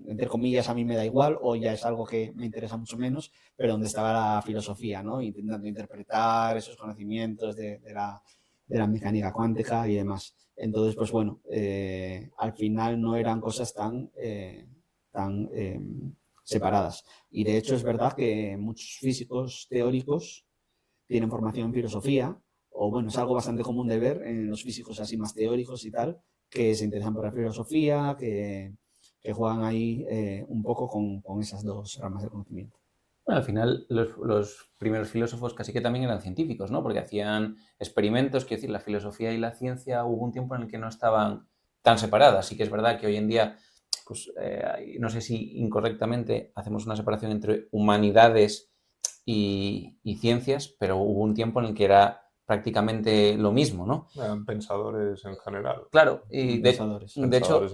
entre comillas, a mí me da igual o ya es algo que me interesa mucho menos, pero donde estaba la filosofía, ¿no? Intentando interpretar esos conocimientos de la mecánica cuántica y demás. Entonces, pues bueno, al final no eran cosas tan separadas. Y de hecho es verdad que muchos físicos teóricos tienen formación en filosofía, o bueno, es algo bastante común de ver en los físicos así más teóricos y tal, que se interesan por la filosofía, que juegan ahí un poco con esas dos ramas de conocimiento. Bueno, al final los primeros filósofos casi que también eran científicos, ¿no? Porque hacían experimentos, quiero decir, la filosofía y la ciencia hubo un tiempo en el que no estaban tan separadas. Sí que es verdad que hoy en día, pues no sé si incorrectamente hacemos una separación entre humanidades y ciencias, pero hubo un tiempo en el que era prácticamente lo mismo, ¿no? Eran pensadores en general. Claro, y de hecho,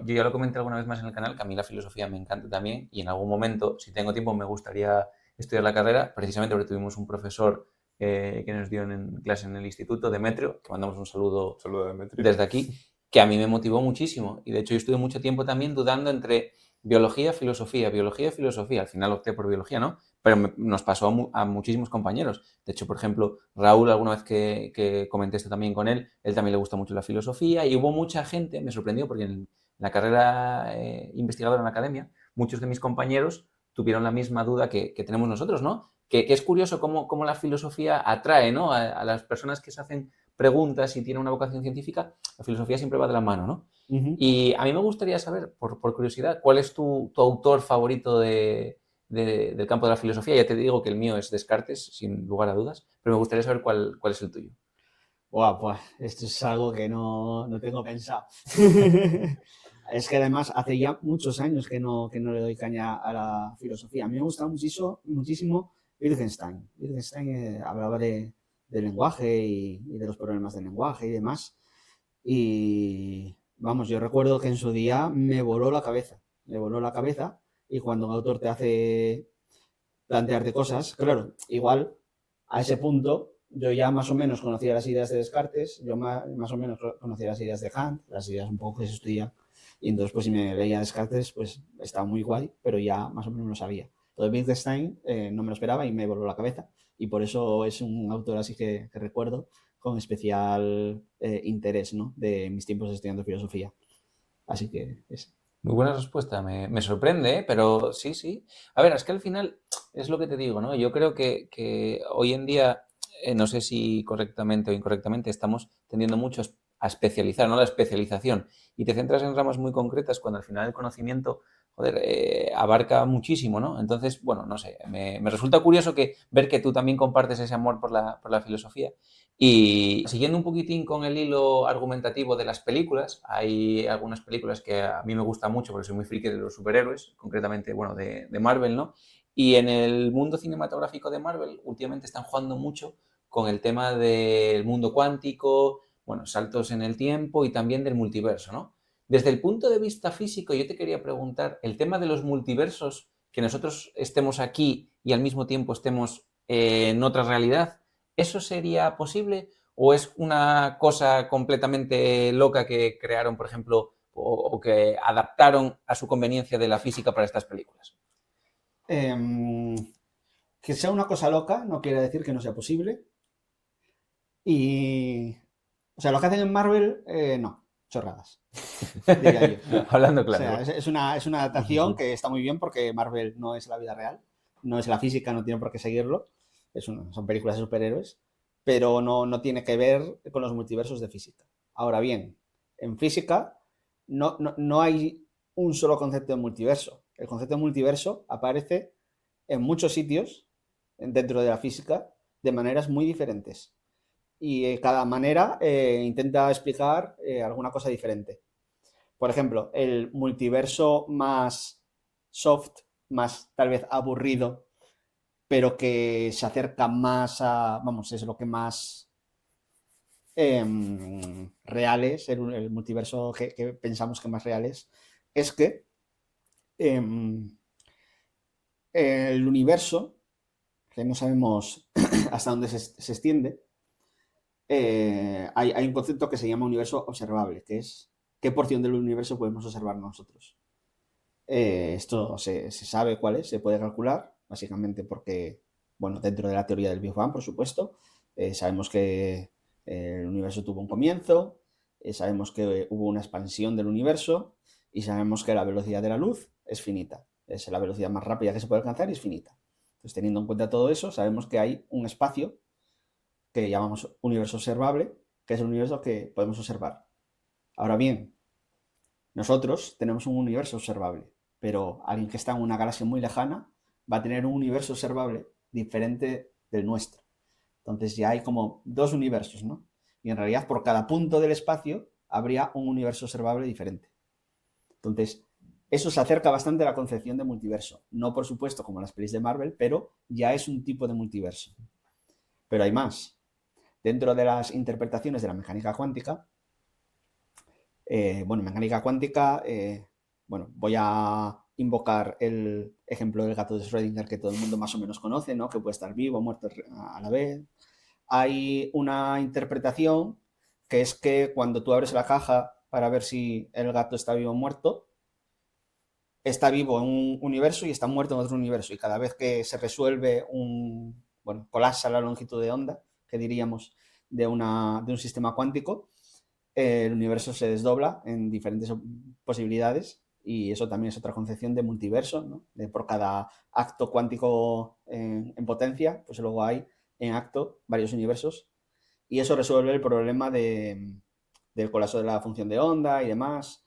yo ya lo comenté alguna vez más en el canal, que a mí la filosofía me encanta también y en algún momento, si tengo tiempo, me gustaría estudiar la carrera, precisamente porque tuvimos un profesor que nos dio en clase en el instituto, Demetrio, que mandamos un saludo desde aquí, que a mí me motivó muchísimo. Y de hecho yo estuve mucho tiempo también dudando entre biología y filosofía. Al final opté por biología, ¿no? pero nos pasó a muchísimos compañeros. De hecho, por ejemplo, Raúl, alguna vez que comenté esto también con él también le gusta mucho la filosofía y hubo mucha gente, me sorprendió porque en la carrera investigadora en la academia, muchos de mis compañeros tuvieron la misma duda que tenemos nosotros, ¿no? Que es curioso cómo la filosofía atrae, ¿no? A las personas que se hacen preguntas y tienen una vocación científica, la filosofía siempre va de la mano, ¿no? Y a mí me gustaría saber, por curiosidad, ¿cuál es tu autor favorito del campo de la filosofía? Ya te digo que el mío es Descartes, sin lugar a dudas, pero me gustaría saber cuál es el tuyo. Buah, pues esto es algo que no tengo pensado. Es que además hace ya muchos años que no le doy caña a la filosofía. A mí me gusta muchísimo Wittgenstein. Wittgenstein hablaba del lenguaje y de los problemas del lenguaje y demás. Y vamos, yo recuerdo que en su día me voló la cabeza. Me voló la cabeza y cuando un autor te hace plantearte cosas, claro, igual a ese punto yo ya más o menos conocía las ideas de Descartes, yo más o menos conocía las ideas de Kant, las ideas un poco que se estudia, y entonces pues si me leía Descartes pues estaba muy guay, pero ya más o menos lo sabía. Entonces Wittgenstein no me lo esperaba y me voló la cabeza, y por eso es un autor así que recuerdo con especial interés, ¿no? De mis tiempos estudiando filosofía. Así que es. Muy buena respuesta, me sorprende, ¿eh? Pero sí. A ver, es que al final es lo que te digo, ¿no? Yo creo que hoy en día, no sé si correctamente o incorrectamente, estamos tendiendo mucho a especializar, ¿no? La especialización. Y te centras en ramas muy concretas cuando al final el conocimiento, joder, abarca muchísimo, ¿no? Entonces, bueno, no sé, me resulta curioso ver que tú también compartes ese amor por la filosofía. Y siguiendo un poquitín con el hilo argumentativo de las películas, hay algunas películas que a mí me gustan mucho porque soy muy friki de los superhéroes, concretamente, bueno, de Marvel, ¿no? Y en el mundo cinematográfico de Marvel últimamente están jugando mucho con el tema del mundo cuántico, bueno, saltos en el tiempo y también del multiverso, ¿no? Desde el punto de vista físico, yo te quería preguntar, el tema de los multiversos, que nosotros estemos aquí y al mismo tiempo estemos en otra realidad, ¿eso sería posible o es una cosa completamente loca que crearon, por ejemplo, o que adaptaron a su conveniencia de la física para estas películas? Que sea una cosa loca no quiere decir que no sea posible. Y, o sea, lo que hacen en Marvel, no, chorradas, diría yo. Hablando O claro. sea, es una adaptación que está muy bien porque Marvel no es la vida real, no es la física, no tiene por qué seguirlo. Son películas de superhéroes, pero no tiene que ver con los multiversos de física. Ahora bien, en física no hay un solo concepto de multiverso. El concepto de multiverso aparece en muchos sitios dentro de la física de maneras muy diferentes. Y cada manera intenta explicar alguna cosa diferente. Por ejemplo, el multiverso más soft, más tal vez aburrido, pero que se acerca más a, vamos, es lo que más real es, el multiverso que pensamos que más real es que el universo, que no sabemos hasta dónde se extiende, hay un concepto que se llama universo observable, que es qué porción del universo podemos observar nosotros. Esto se sabe cuál es, se puede calcular, básicamente porque, bueno, dentro de la teoría del Big Bang, por supuesto, sabemos que el universo tuvo un comienzo, sabemos que hubo una expansión del universo y sabemos que la velocidad de la luz es finita, es la velocidad más rápida que se puede alcanzar y es finita. Entonces, teniendo en cuenta todo eso, sabemos que hay un espacio que llamamos universo observable, que es el universo que podemos observar. Ahora bien, nosotros tenemos un universo observable, pero alguien que está en una galaxia muy lejana va a tener un universo observable diferente del nuestro. Entonces ya hay como dos universos, ¿no? Y en realidad por cada punto del espacio habría un universo observable diferente. Entonces, eso se acerca bastante a la concepción de multiverso. No, por supuesto, como las pelis de Marvel, pero ya es un tipo de multiverso. Pero hay más. Dentro de las interpretaciones de la mecánica cuántica, mecánica cuántica, voy a invocar el ejemplo del gato de Schrödinger que todo el mundo más o menos conoce, ¿no? Que puede estar vivo o muerto a la vez. Hay una interpretación que es que cuando tú abres la caja para ver si el gato está vivo o muerto, está vivo en un universo y está muerto en otro universo. Y cada vez que se resuelve colapsa la longitud de onda, que diríamos, de un sistema cuántico, el universo se desdobla en diferentes posibilidades y eso también es otra concepción de multiverso, ¿no? Por cada acto cuántico en potencia, pues luego hay en acto varios universos y eso resuelve el problema del colapso de la función de onda y demás.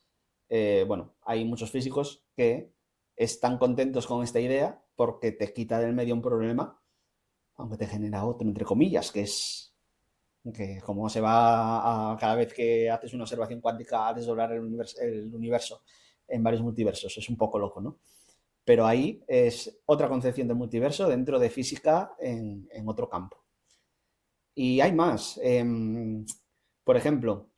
Hay muchos físicos que están contentos con esta idea porque te quita del medio un problema, aunque te genera otro, entre comillas, que es que como se va cada vez que haces una observación cuántica a desdoblar el universo en varios multiversos. Es un poco loco, ¿no? Pero ahí es otra concepción del multiverso dentro de física en otro campo. Y hay más. Por ejemplo,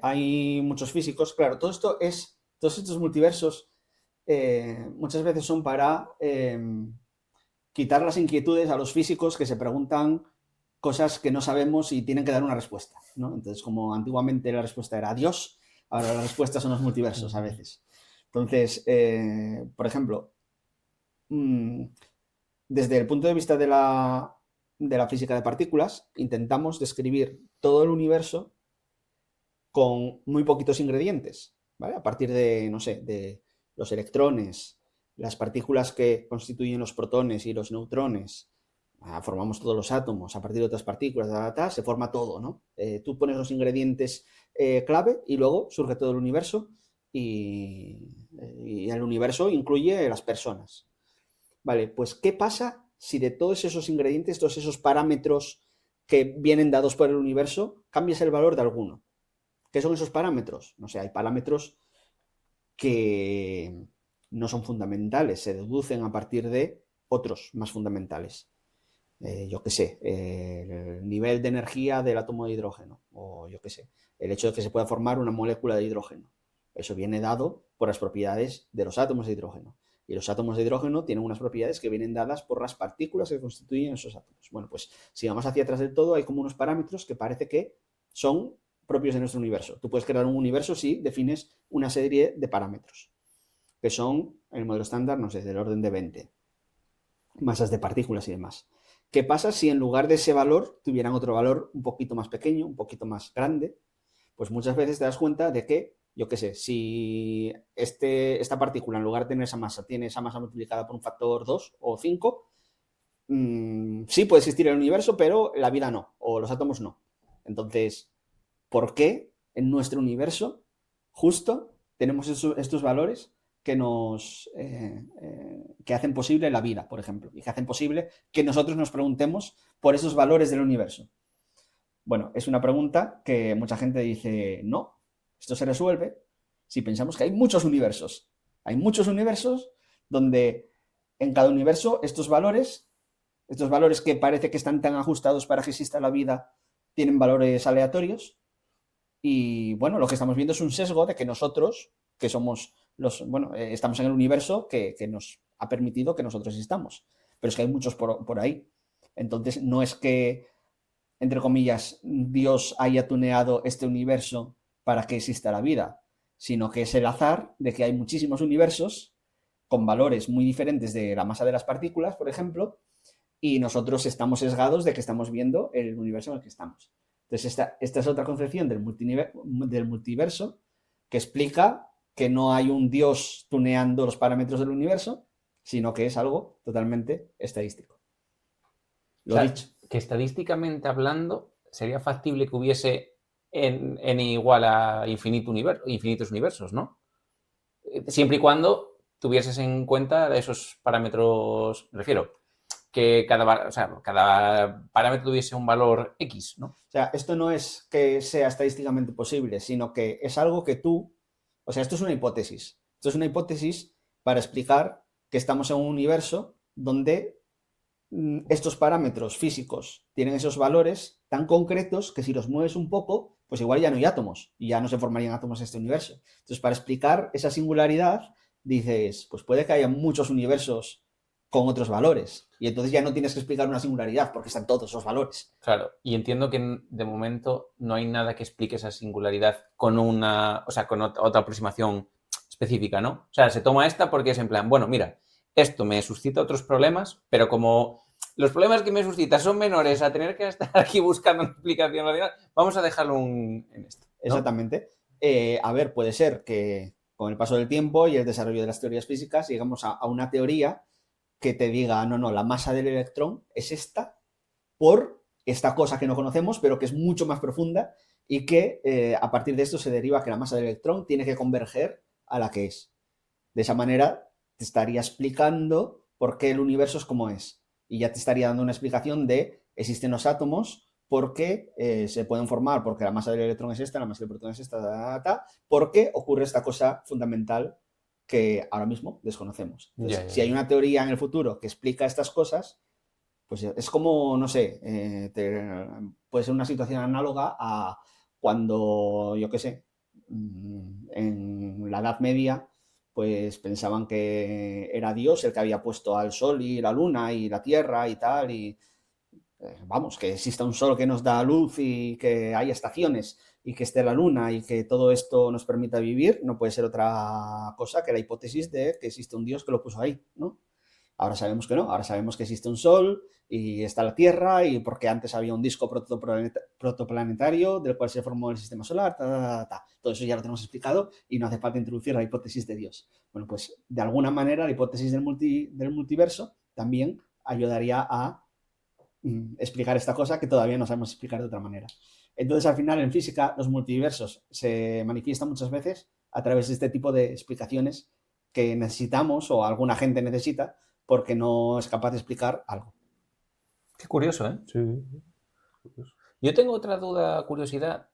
hay muchos físicos. Claro, todos estos multiversos muchas veces son para quitar las inquietudes a los físicos que se preguntan cosas que no sabemos y tienen que dar una respuesta, ¿no? Entonces, como antiguamente la respuesta era Dios, ahora la respuesta son los multiversos a veces. Entonces, por ejemplo, desde el punto de vista de la física de partículas, intentamos describir todo el universo con muy poquitos ingredientes, ¿vale? A partir de, no sé, de los electrones, las partículas que constituyen los protones y los neutrones, formamos todos los átomos, a partir de otras partículas, se forma todo, ¿no? Tú pones los ingredientes clave y luego surge todo el universo y el universo incluye las personas. Vale, pues ¿qué pasa si de todos esos ingredientes, todos esos parámetros que vienen dados por el universo, cambias el valor de alguno? ¿Qué son esos parámetros? No sé, hay parámetros que no son fundamentales, se deducen a partir de otros más fundamentales. Yo qué sé, el nivel de energía del átomo de hidrógeno, o yo qué sé, el hecho de que se pueda formar una molécula de hidrógeno. Eso viene dado por las propiedades de los átomos de hidrógeno. Y los átomos de hidrógeno tienen unas propiedades que vienen dadas por las partículas que constituyen esos átomos. Bueno, pues si vamos hacia atrás del todo, hay como unos parámetros que parece que son propios de nuestro universo. Tú puedes crear un universo si defines una serie de parámetros, que son, en el modelo estándar, no sé, del orden de 20. Masas de partículas y demás. ¿Qué pasa si en lugar de ese valor tuvieran otro valor un poquito más pequeño, un poquito más grande? Pues muchas veces te das cuenta de que, yo qué sé, si esta partícula en lugar de tener esa masa, tiene esa masa multiplicada por un factor 2 o 5, sí puede existir el universo, pero la vida no, o los átomos no. Entonces, ¿por qué en nuestro universo justo tenemos estos valores que que hacen posible la vida, por ejemplo, y que hacen posible que nosotros nos preguntemos por esos valores del universo? Bueno, es una pregunta que mucha gente dice, no, esto se resuelve si pensamos que hay muchos universos. Hay muchos universos donde en cada universo estos valores que parece que están tan ajustados para que exista la vida, tienen valores aleatorios. Y bueno, lo que estamos viendo es un sesgo de que nosotros, que somos estamos en el universo que nos ha permitido que nosotros existamos. Pero es que hay muchos por ahí. Entonces, no es que, entre comillas, Dios haya tuneado este universo para que exista la vida, sino que es el azar de que hay muchísimos universos con valores muy diferentes de la masa de las partículas, por ejemplo, y nosotros estamos sesgados de que estamos viendo el universo en el que estamos. Entonces, esta es otra concepción del multiverso que explica que no hay un Dios tuneando los parámetros del universo, sino que es algo totalmente estadístico. Lo dicho. Que estadísticamente hablando, sería factible que hubiese n igual a infinitos universos, ¿no? Siempre y cuando tuvieses en cuenta esos parámetros, refiero, que cada parámetro tuviese un valor X, ¿no? O sea, esto no es que sea estadísticamente posible, sino que es algo que esto es una hipótesis. Esto es una hipótesis para explicar que estamos en un universo donde estos parámetros físicos tienen esos valores tan concretos que si los mueves un poco, pues igual ya no hay átomos y ya no se formarían átomos en este universo. Entonces, para explicar esa singularidad, dices, pues puede que haya muchos universos con otros valores y entonces ya no tienes que explicar una singularidad porque están todos esos valores. Claro, y entiendo que de momento no hay nada que explique esa singularidad con otra aproximación específica, ¿no? O sea, se toma esta porque es en plan, bueno, mira, esto me suscita otros problemas, pero como los problemas que me suscita son menores a tener que estar aquí buscando una explicación racional, vamos a dejarlo en esto, ¿no? Exactamente. A ver, puede ser que con el paso del tiempo y el desarrollo de las teorías físicas llegamos a una teoría que te diga, no, la masa del electrón es esta por esta cosa que no conocemos, pero que es mucho más profunda y que a partir de esto se deriva que la masa del electrón tiene que converger a la que es. De esa manera te estaría explicando por qué el universo es como es. Y ya te estaría dando una explicación de existen los átomos porque se pueden formar, porque la masa del electrón es esta, la masa del protón es esta, porque ocurre esta cosa fundamental que ahora mismo desconocemos. Entonces, si hay una teoría en el futuro que explica estas cosas, pues es como, no sé, puede ser una situación análoga a cuando, yo qué sé, en la Edad Media, pues pensaban que era Dios el que había puesto al Sol y la Luna y la Tierra y tal, y vamos, que exista un Sol que nos da luz y que hay estaciones y que esté la Luna y que todo esto nos permita vivir, no puede ser otra cosa que la hipótesis de que existe un Dios que lo puso ahí, ¿no? Ahora sabemos que no, ahora sabemos que existe un Sol y está la Tierra y porque antes había un disco protoplanetario del cual se formó el sistema solar, todo eso ya lo tenemos explicado y no hace falta introducir la hipótesis de Dios. Bueno, pues de alguna manera la hipótesis del multiverso también ayudaría a explicar esta cosa que todavía no sabemos explicar de otra manera. Entonces, al final, en física, los multiversos se manifiestan muchas veces a través de este tipo de explicaciones que necesitamos o alguna gente necesita porque no es capaz de explicar algo. Qué curioso, ¿eh? Sí, curioso. Yo tengo otra duda, curiosidad.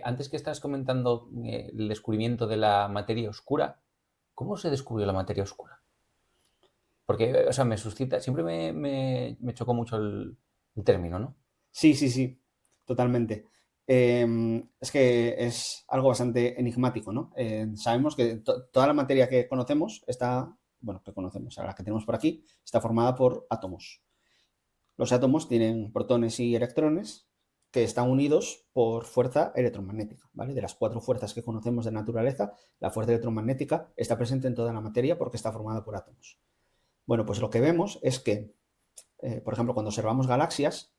Antes que estás comentando el descubrimiento de la materia oscura, ¿cómo se descubrió la materia oscura? Porque, o sea, me suscita, siempre me chocó mucho el término, ¿no? Sí, totalmente. Es que es algo bastante enigmático, ¿no? Sabemos que toda la materia que conocemos que conocemos, la que tenemos por aquí, está formada por átomos. Los átomos tienen protones y electrones que están unidos por fuerza electromagnética, ¿vale? De las 4 fuerzas que conocemos de naturaleza, la fuerza electromagnética está presente en toda la materia porque está formada por átomos. Bueno, pues lo que vemos es que, por ejemplo, cuando observamos galaxias,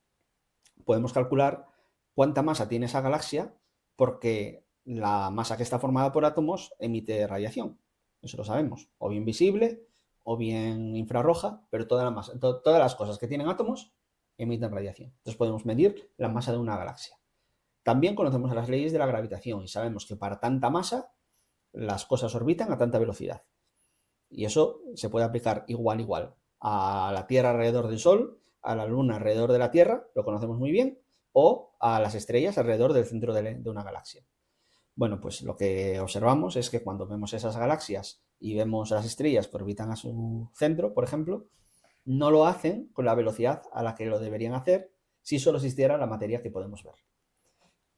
podemos calcular cuánta masa tiene esa galaxia porque la masa que está formada por átomos emite radiación. Eso lo sabemos. O bien visible o bien infrarroja, pero todas las cosas que tienen átomos emiten radiación. Entonces podemos medir la masa de una galaxia. También conocemos las leyes de la gravitación y sabemos que para tanta masa las cosas orbitan a tanta velocidad. Y eso se puede aplicar igual a la Tierra alrededor del Sol, a la Luna alrededor de la Tierra, lo conocemos muy bien, o a las estrellas alrededor del centro de una galaxia. Bueno, pues lo que observamos es que cuando vemos esas galaxias y vemos las estrellas que orbitan a su centro, por ejemplo, no lo hacen con la velocidad a la que lo deberían hacer si solo existiera la materia que podemos ver.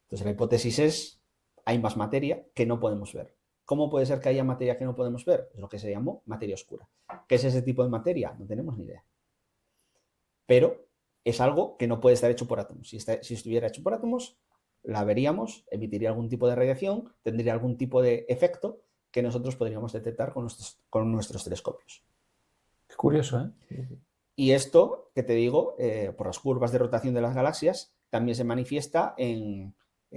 Entonces la hipótesis es, hay más materia que no podemos ver. ¿Cómo puede ser que haya materia que no podemos ver? Es lo que se llamó materia oscura. ¿Qué es ese tipo de materia? No tenemos ni idea. Pero es algo que no puede estar hecho por átomos. Si estuviera hecho por átomos, la veríamos, emitiría algún tipo de radiación, tendría algún tipo de efecto que nosotros podríamos detectar con nuestros telescopios. Qué curioso, ¿eh? Y esto, que te digo, por las curvas de rotación de las galaxias, también se manifiesta en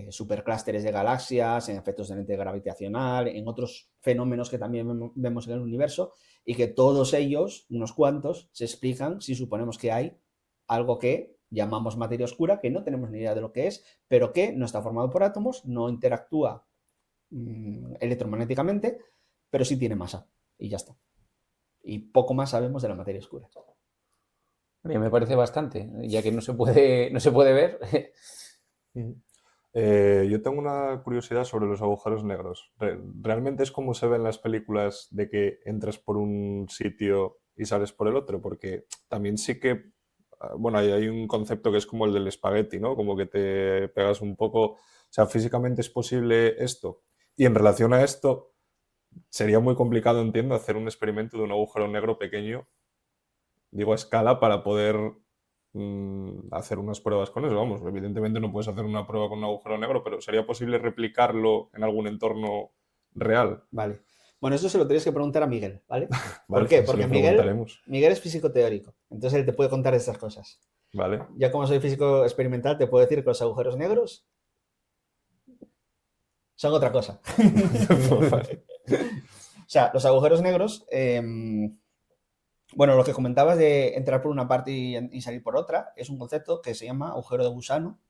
superclústeres de galaxias, en efectos de lente gravitacional, en otros fenómenos que también vemos en el universo y que todos ellos, unos cuantos, se explican si suponemos que hay algo que llamamos materia oscura, que no tenemos ni idea de lo que es, pero que no está formado por átomos, no interactúa electromagnéticamente, pero sí tiene masa y ya está. Y poco más sabemos de la materia oscura. A mí me parece bastante, ya que no se puede ver. Yo tengo una curiosidad sobre los agujeros negros. ¿Realmente es como se ve en las películas de que entras por un sitio y sales por el otro? Porque también sí que, bueno, hay un concepto que es como el del espagueti, ¿no? Como que te pegas un poco. O sea, físicamente es posible esto. Y en relación a esto, sería muy complicado, entiendo, hacer un experimento de un agujero negro pequeño, digo a escala, para poder hacer unas pruebas con eso. Vamos, evidentemente no puedes hacer una prueba con un agujero negro, pero ¿sería posible replicarlo en algún entorno real? Vale. Bueno, eso se lo tienes que preguntar a Miguel, ¿vale? ¿Por Vale, qué? se Porque lo Miguel preguntaremos. es físico teórico, entonces él te puede contar estas cosas. Vale. Ya como soy físico experimental, te puedo decir que los agujeros negros son otra cosa. Vale. O sea, los agujeros negros, bueno, lo que comentabas de entrar por una parte y salir por otra, es un concepto que se llama agujero de gusano,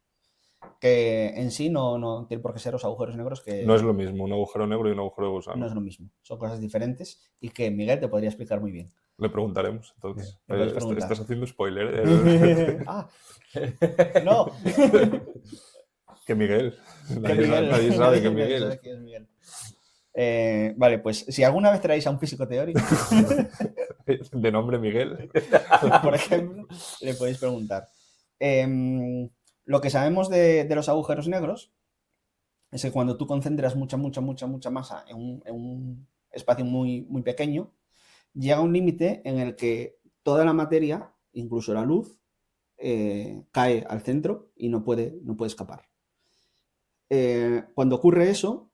que en sí no tiene por qué ser los agujeros negros, que No es lo mismo un agujero negro y un agujero de gusano. no es lo mismo. Son cosas diferentes y que Miguel te podría explicar muy bien. Le preguntaremos, entonces. Le puedes preguntar. Estás haciendo spoiler. Ah, no. Que Miguel. Que Nadie sabe que nadie Miguel. sabe quién es Miguel. Vale, pues si alguna vez traéis a un físico teórico, De nombre Miguel. por ejemplo, le podéis preguntar. Lo que sabemos de los agujeros negros es que cuando tú concentras mucha masa en un espacio muy pequeño, llega un límite en el que toda la materia, incluso la luz, cae al centro y no puede escapar. Cuando ocurre eso,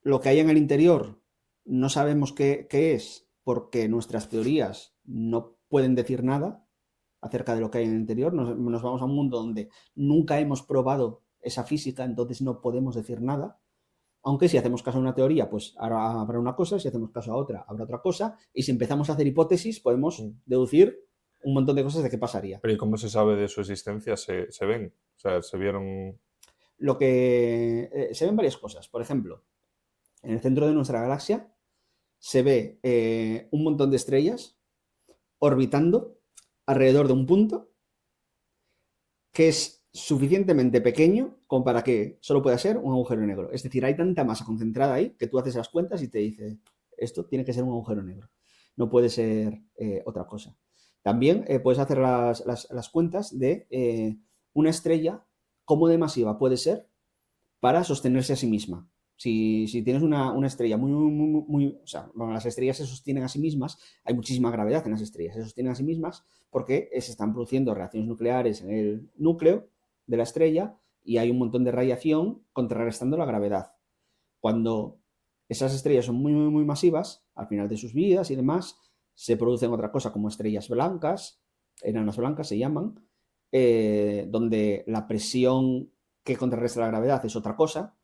lo que hay en el interior no sabemos qué es, porque nuestras teorías no pueden decir nada acerca de lo que hay en el interior. Nos vamos a un mundo donde nunca hemos probado esa física, entonces no podemos decir nada. Aunque si hacemos caso a una teoría, pues ahora habrá una cosa, si hacemos caso a otra, habrá otra cosa, y si empezamos a hacer hipótesis, podemos deducir un montón de cosas de qué pasaría. Pero ¿y cómo se sabe de su existencia? ¿Se ven? O sea, se vieron... Lo que se ven varias cosas. Por ejemplo, en el centro de nuestra galaxia se ve un montón de estrellas orbitando alrededor de un punto que es suficientemente pequeño como para que solo pueda ser un agujero negro. Es decir, hay tanta masa concentrada ahí que tú haces las cuentas y te dice, esto tiene que ser un agujero negro. No puede ser otra cosa. También puedes hacer las cuentas de una estrella, cómo de masiva puede ser para sostenerse a sí misma. Si tienes una estrella o sea, bueno, las estrellas se sostienen a sí mismas, hay muchísima gravedad en las estrellas, se sostienen a sí mismas porque se están produciendo reacciones nucleares en el núcleo de la estrella y hay un montón de radiación contrarrestando la gravedad. Cuando esas estrellas son muy masivas, al final de sus vidas y demás, se producen otra cosa como estrellas blancas, enanas blancas se llaman, donde la presión que contrarresta la gravedad es otra cosa,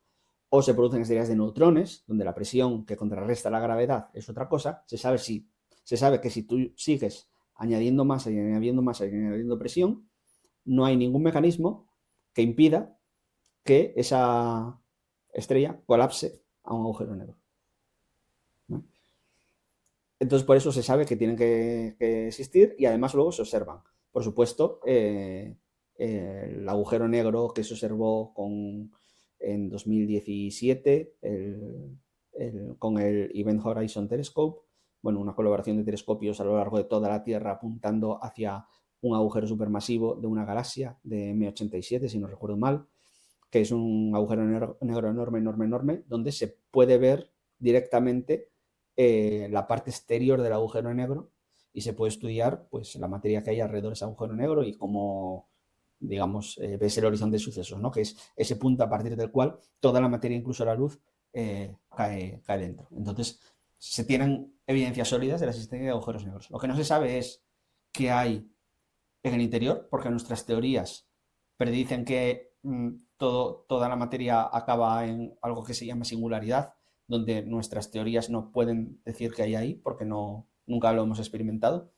o se producen estrellas de neutrones, donde la presión que contrarresta la gravedad es otra cosa. Se sabe que si tú sigues añadiendo masa y añadiendo presión, no hay ningún mecanismo que impida que esa estrella colapse a un agujero negro. ¿No? Entonces, por eso se sabe que tienen que existir y además luego se observan. Por supuesto, el agujero negro que se observó en 2017 con el Event Horizon Telescope, bueno, una colaboración de telescopios a lo largo de toda la Tierra apuntando hacia un agujero supermasivo de una galaxia de M87, si no recuerdo mal, que es un agujero negro enorme, donde se puede ver directamente la parte exterior del agujero negro y se puede estudiar pues, la materia que hay alrededor de ese agujero negro y cómo, digamos, ves el horizonte de sucesos, ¿no? Que es ese punto a partir del cual toda la materia, incluso la luz, cae dentro. Entonces, se tienen evidencias sólidas de la existencia de agujeros negros. Lo que no se sabe es qué hay en el interior, porque nuestras teorías predicen que toda la materia acaba en algo que se llama singularidad, donde nuestras teorías no pueden decir que hay ahí, porque nunca lo hemos experimentado.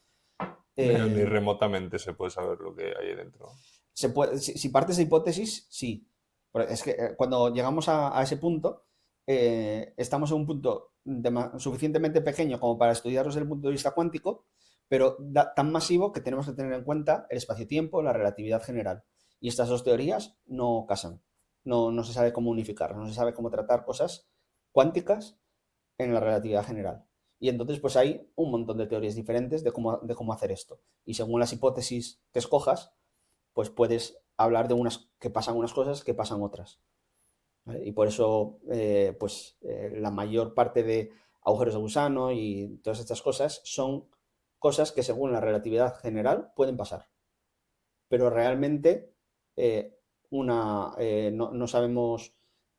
Pero ni remotamente se puede saber lo que hay dentro. Si partes de hipótesis, sí. Pero es que cuando llegamos a ese punto, estamos en un punto suficientemente pequeño como para estudiarlo desde el punto de vista cuántico, pero tan masivo que tenemos que tener en cuenta el espacio-tiempo, la relatividad general. Y estas dos teorías no casan. No se sabe cómo unificar, no se sabe cómo tratar cosas cuánticas en la relatividad general. Y entonces pues hay un montón de teorías diferentes de cómo hacer esto. Y según las hipótesis que escojas, pues puedes hablar de que pasan unas cosas, que pasan otras. ¿Vale? Y por eso, la mayor parte de agujeros de gusano y todas estas cosas son cosas que según la relatividad general pueden pasar. Pero realmente no sabemos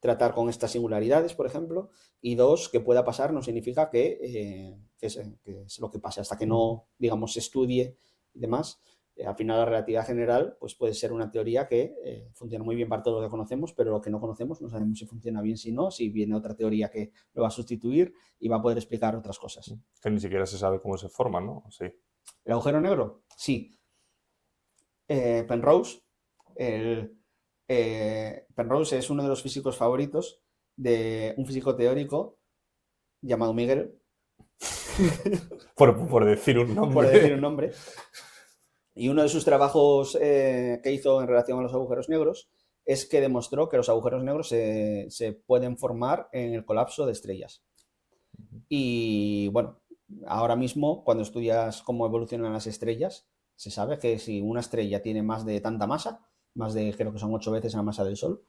tratar con estas singularidades, por ejemplo, y 2, que pueda pasar no significa que es lo que pase, hasta que no, digamos, se estudie y demás. Al final la relatividad general pues puede ser una teoría que funciona muy bien para todo lo que conocemos, pero lo que no conocemos no sabemos si funciona bien, si no, si viene otra teoría que lo va a sustituir y va a poder explicar otras cosas. Que ni siquiera se sabe cómo se forma, ¿no? Sí. ¿El agujero negro? Sí. Penrose, Penrose es uno de los físicos favoritos de un físico teórico llamado Miguel. Por decir un nombre. Por decir un nombre. Y uno de sus trabajos que hizo en relación a los agujeros negros es que demostró que los agujeros negros se pueden formar en el colapso de estrellas. Y bueno, ahora mismo cuando estudias cómo evolucionan las estrellas, se sabe que si una estrella tiene más de tanta masa, más de, creo que son 8 veces la masa del Sol,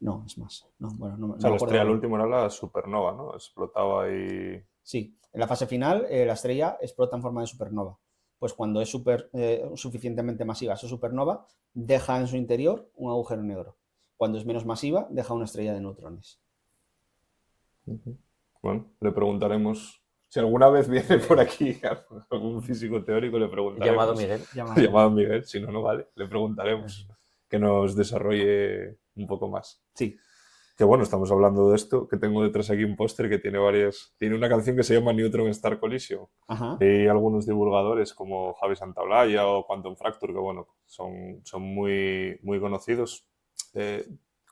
no, es más. No, bueno, no, O sea, no la estrella al acuerdo. último era la supernova, ¿no? Explotaba y... Sí, en la fase final la estrella explota en forma de supernova. Pues cuando es suficientemente masiva esa supernova, deja en su interior un agujero negro. Cuando es menos masiva, deja una estrella de neutrones. Bueno, le preguntaremos... Si alguna vez viene por aquí algún físico teórico, le preguntaremos. Llamado Miguel. Llamado Miguel, si no, no vale. Le preguntaremos que nos desarrolle un poco más. Sí. Que bueno, estamos hablando de esto, que tengo detrás aquí un póster que tiene varias... Tiene una canción que se llama Neutron Star Collision. Ajá. Y algunos divulgadores como Javi Santaolalla o Quantum Fracture, que bueno, son muy, muy conocidos.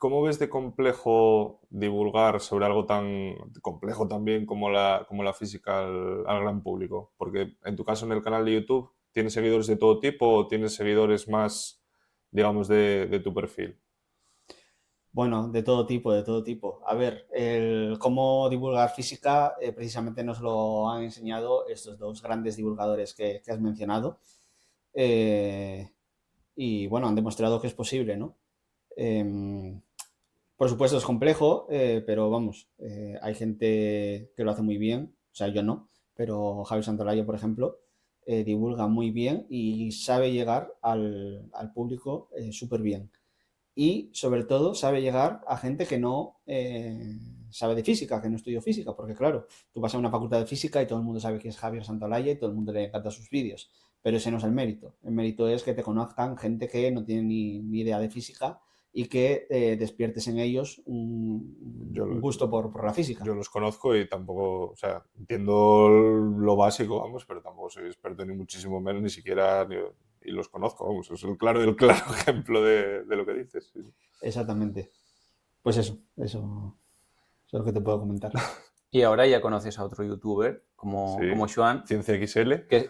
¿Cómo ves de complejo divulgar sobre algo tan complejo también como la física al gran público? Porque en tu caso en el canal de YouTube, ¿tienes seguidores de todo tipo o tienes seguidores más, digamos, de tu perfil? Bueno, de todo tipo, de todo tipo. A ver, el cómo divulgar física precisamente nos lo han enseñado estos dos grandes divulgadores que has mencionado. Y bueno, han demostrado que es posible, ¿no? Por supuesto es complejo, pero vamos, hay gente que lo hace muy bien, o sea, yo no, pero Javi Santolaya, por ejemplo, divulga muy bien y sabe llegar al público súper bien. Y sobre todo sabe llegar a gente que no sabe de física, que no estudió física, porque claro, tú vas a una facultad de física y todo el mundo sabe que es Javier Santolaya y todo el mundo le encanta sus vídeos, pero ese no es el mérito. El mérito es que te conozcan gente que no tiene ni idea de física y que despiertes en ellos un gusto por la física. Yo los conozco y tampoco, o sea, entiendo lo básico, vamos, pero tampoco soy experto ni muchísimo menos, ni siquiera... Y los conozco, vamos, es el claro ejemplo de lo que dices. Sí. Exactamente. Pues eso es lo que te puedo comentar. Y ahora ya conoces a otro youtuber como Joan, Ciencia XL, que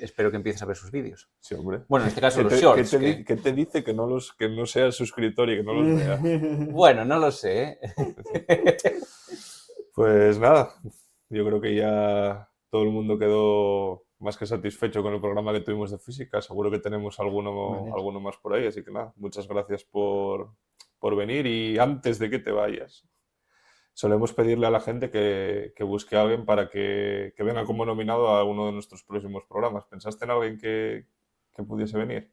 espero que empieces a ver sus vídeos. Sí, hombre. Bueno, en este caso los shorts. ¿Qué te dice que no seas suscriptor y que no los vea? Bueno, no lo sé. Pues nada, yo creo que ya todo el mundo quedó más que satisfecho con el programa que tuvimos de física. Seguro que tenemos alguno más por ahí, así que nada, muchas gracias por venir. Y antes de que te vayas, solemos pedirle a la gente que busque a alguien para que venga como nominado a uno de nuestros próximos programas. ¿Pensaste en alguien que pudiese venir?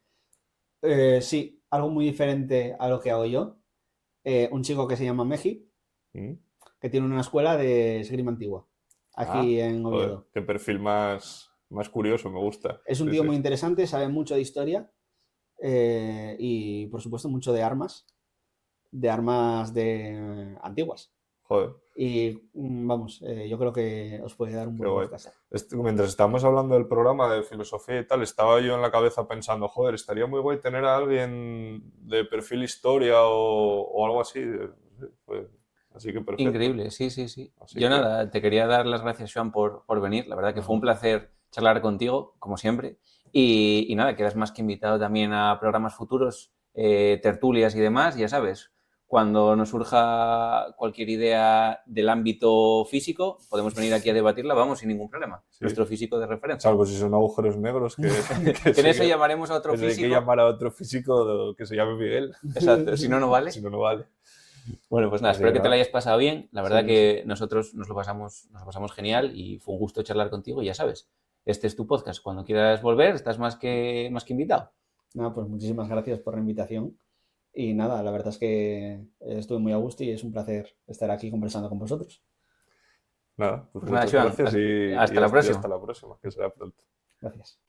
Sí, algo muy diferente a lo que hago yo. Un chico que se llama Meji, que tiene una escuela de esgrima antigua, aquí en Oviedo. Joder, qué perfil más curioso, me gusta. Es un tío muy interesante, sabe mucho de historia y, por supuesto, mucho de armas antiguas. Joder. Y vamos, yo creo que os puede dar un buen podcast. Mientras estábamos hablando del programa de filosofía y tal, estaba yo en la cabeza pensando, joder, estaría muy guay tener a alguien de perfil historia o algo así. Así que perfecto. Increíble, sí. Yo nada, te quería dar las gracias, Joan, por venir. La verdad que fue un placer charlar contigo, como siempre. Y nada, quedas más que invitado también a programas futuros, tertulias y demás, ya sabes. Cuando nos surja cualquier idea del ámbito físico, podemos venir aquí a debatirla, vamos, sin ningún problema. Sí. Nuestro físico de referencia. Salvo si son agujeros negros. Que en eso llamaremos a otro físico. Hay que llamar a otro físico que se llame Miguel. Exacto, si no, no vale. Si no, no vale. Bueno, pues nada, espero que te lo hayas pasado bien. La verdad que nosotros nos lo pasamos genial y fue un gusto charlar contigo y ya sabes, este es tu podcast. Cuando quieras volver, estás más que invitado. No, pues muchísimas gracias por la invitación. Y nada, la verdad es que estuve muy a gusto y es un placer estar aquí conversando con vosotros. Nada, pues Pues nada, muchas Joan, gracias y hasta la próxima. hasta la próxima, que será pronto. Gracias.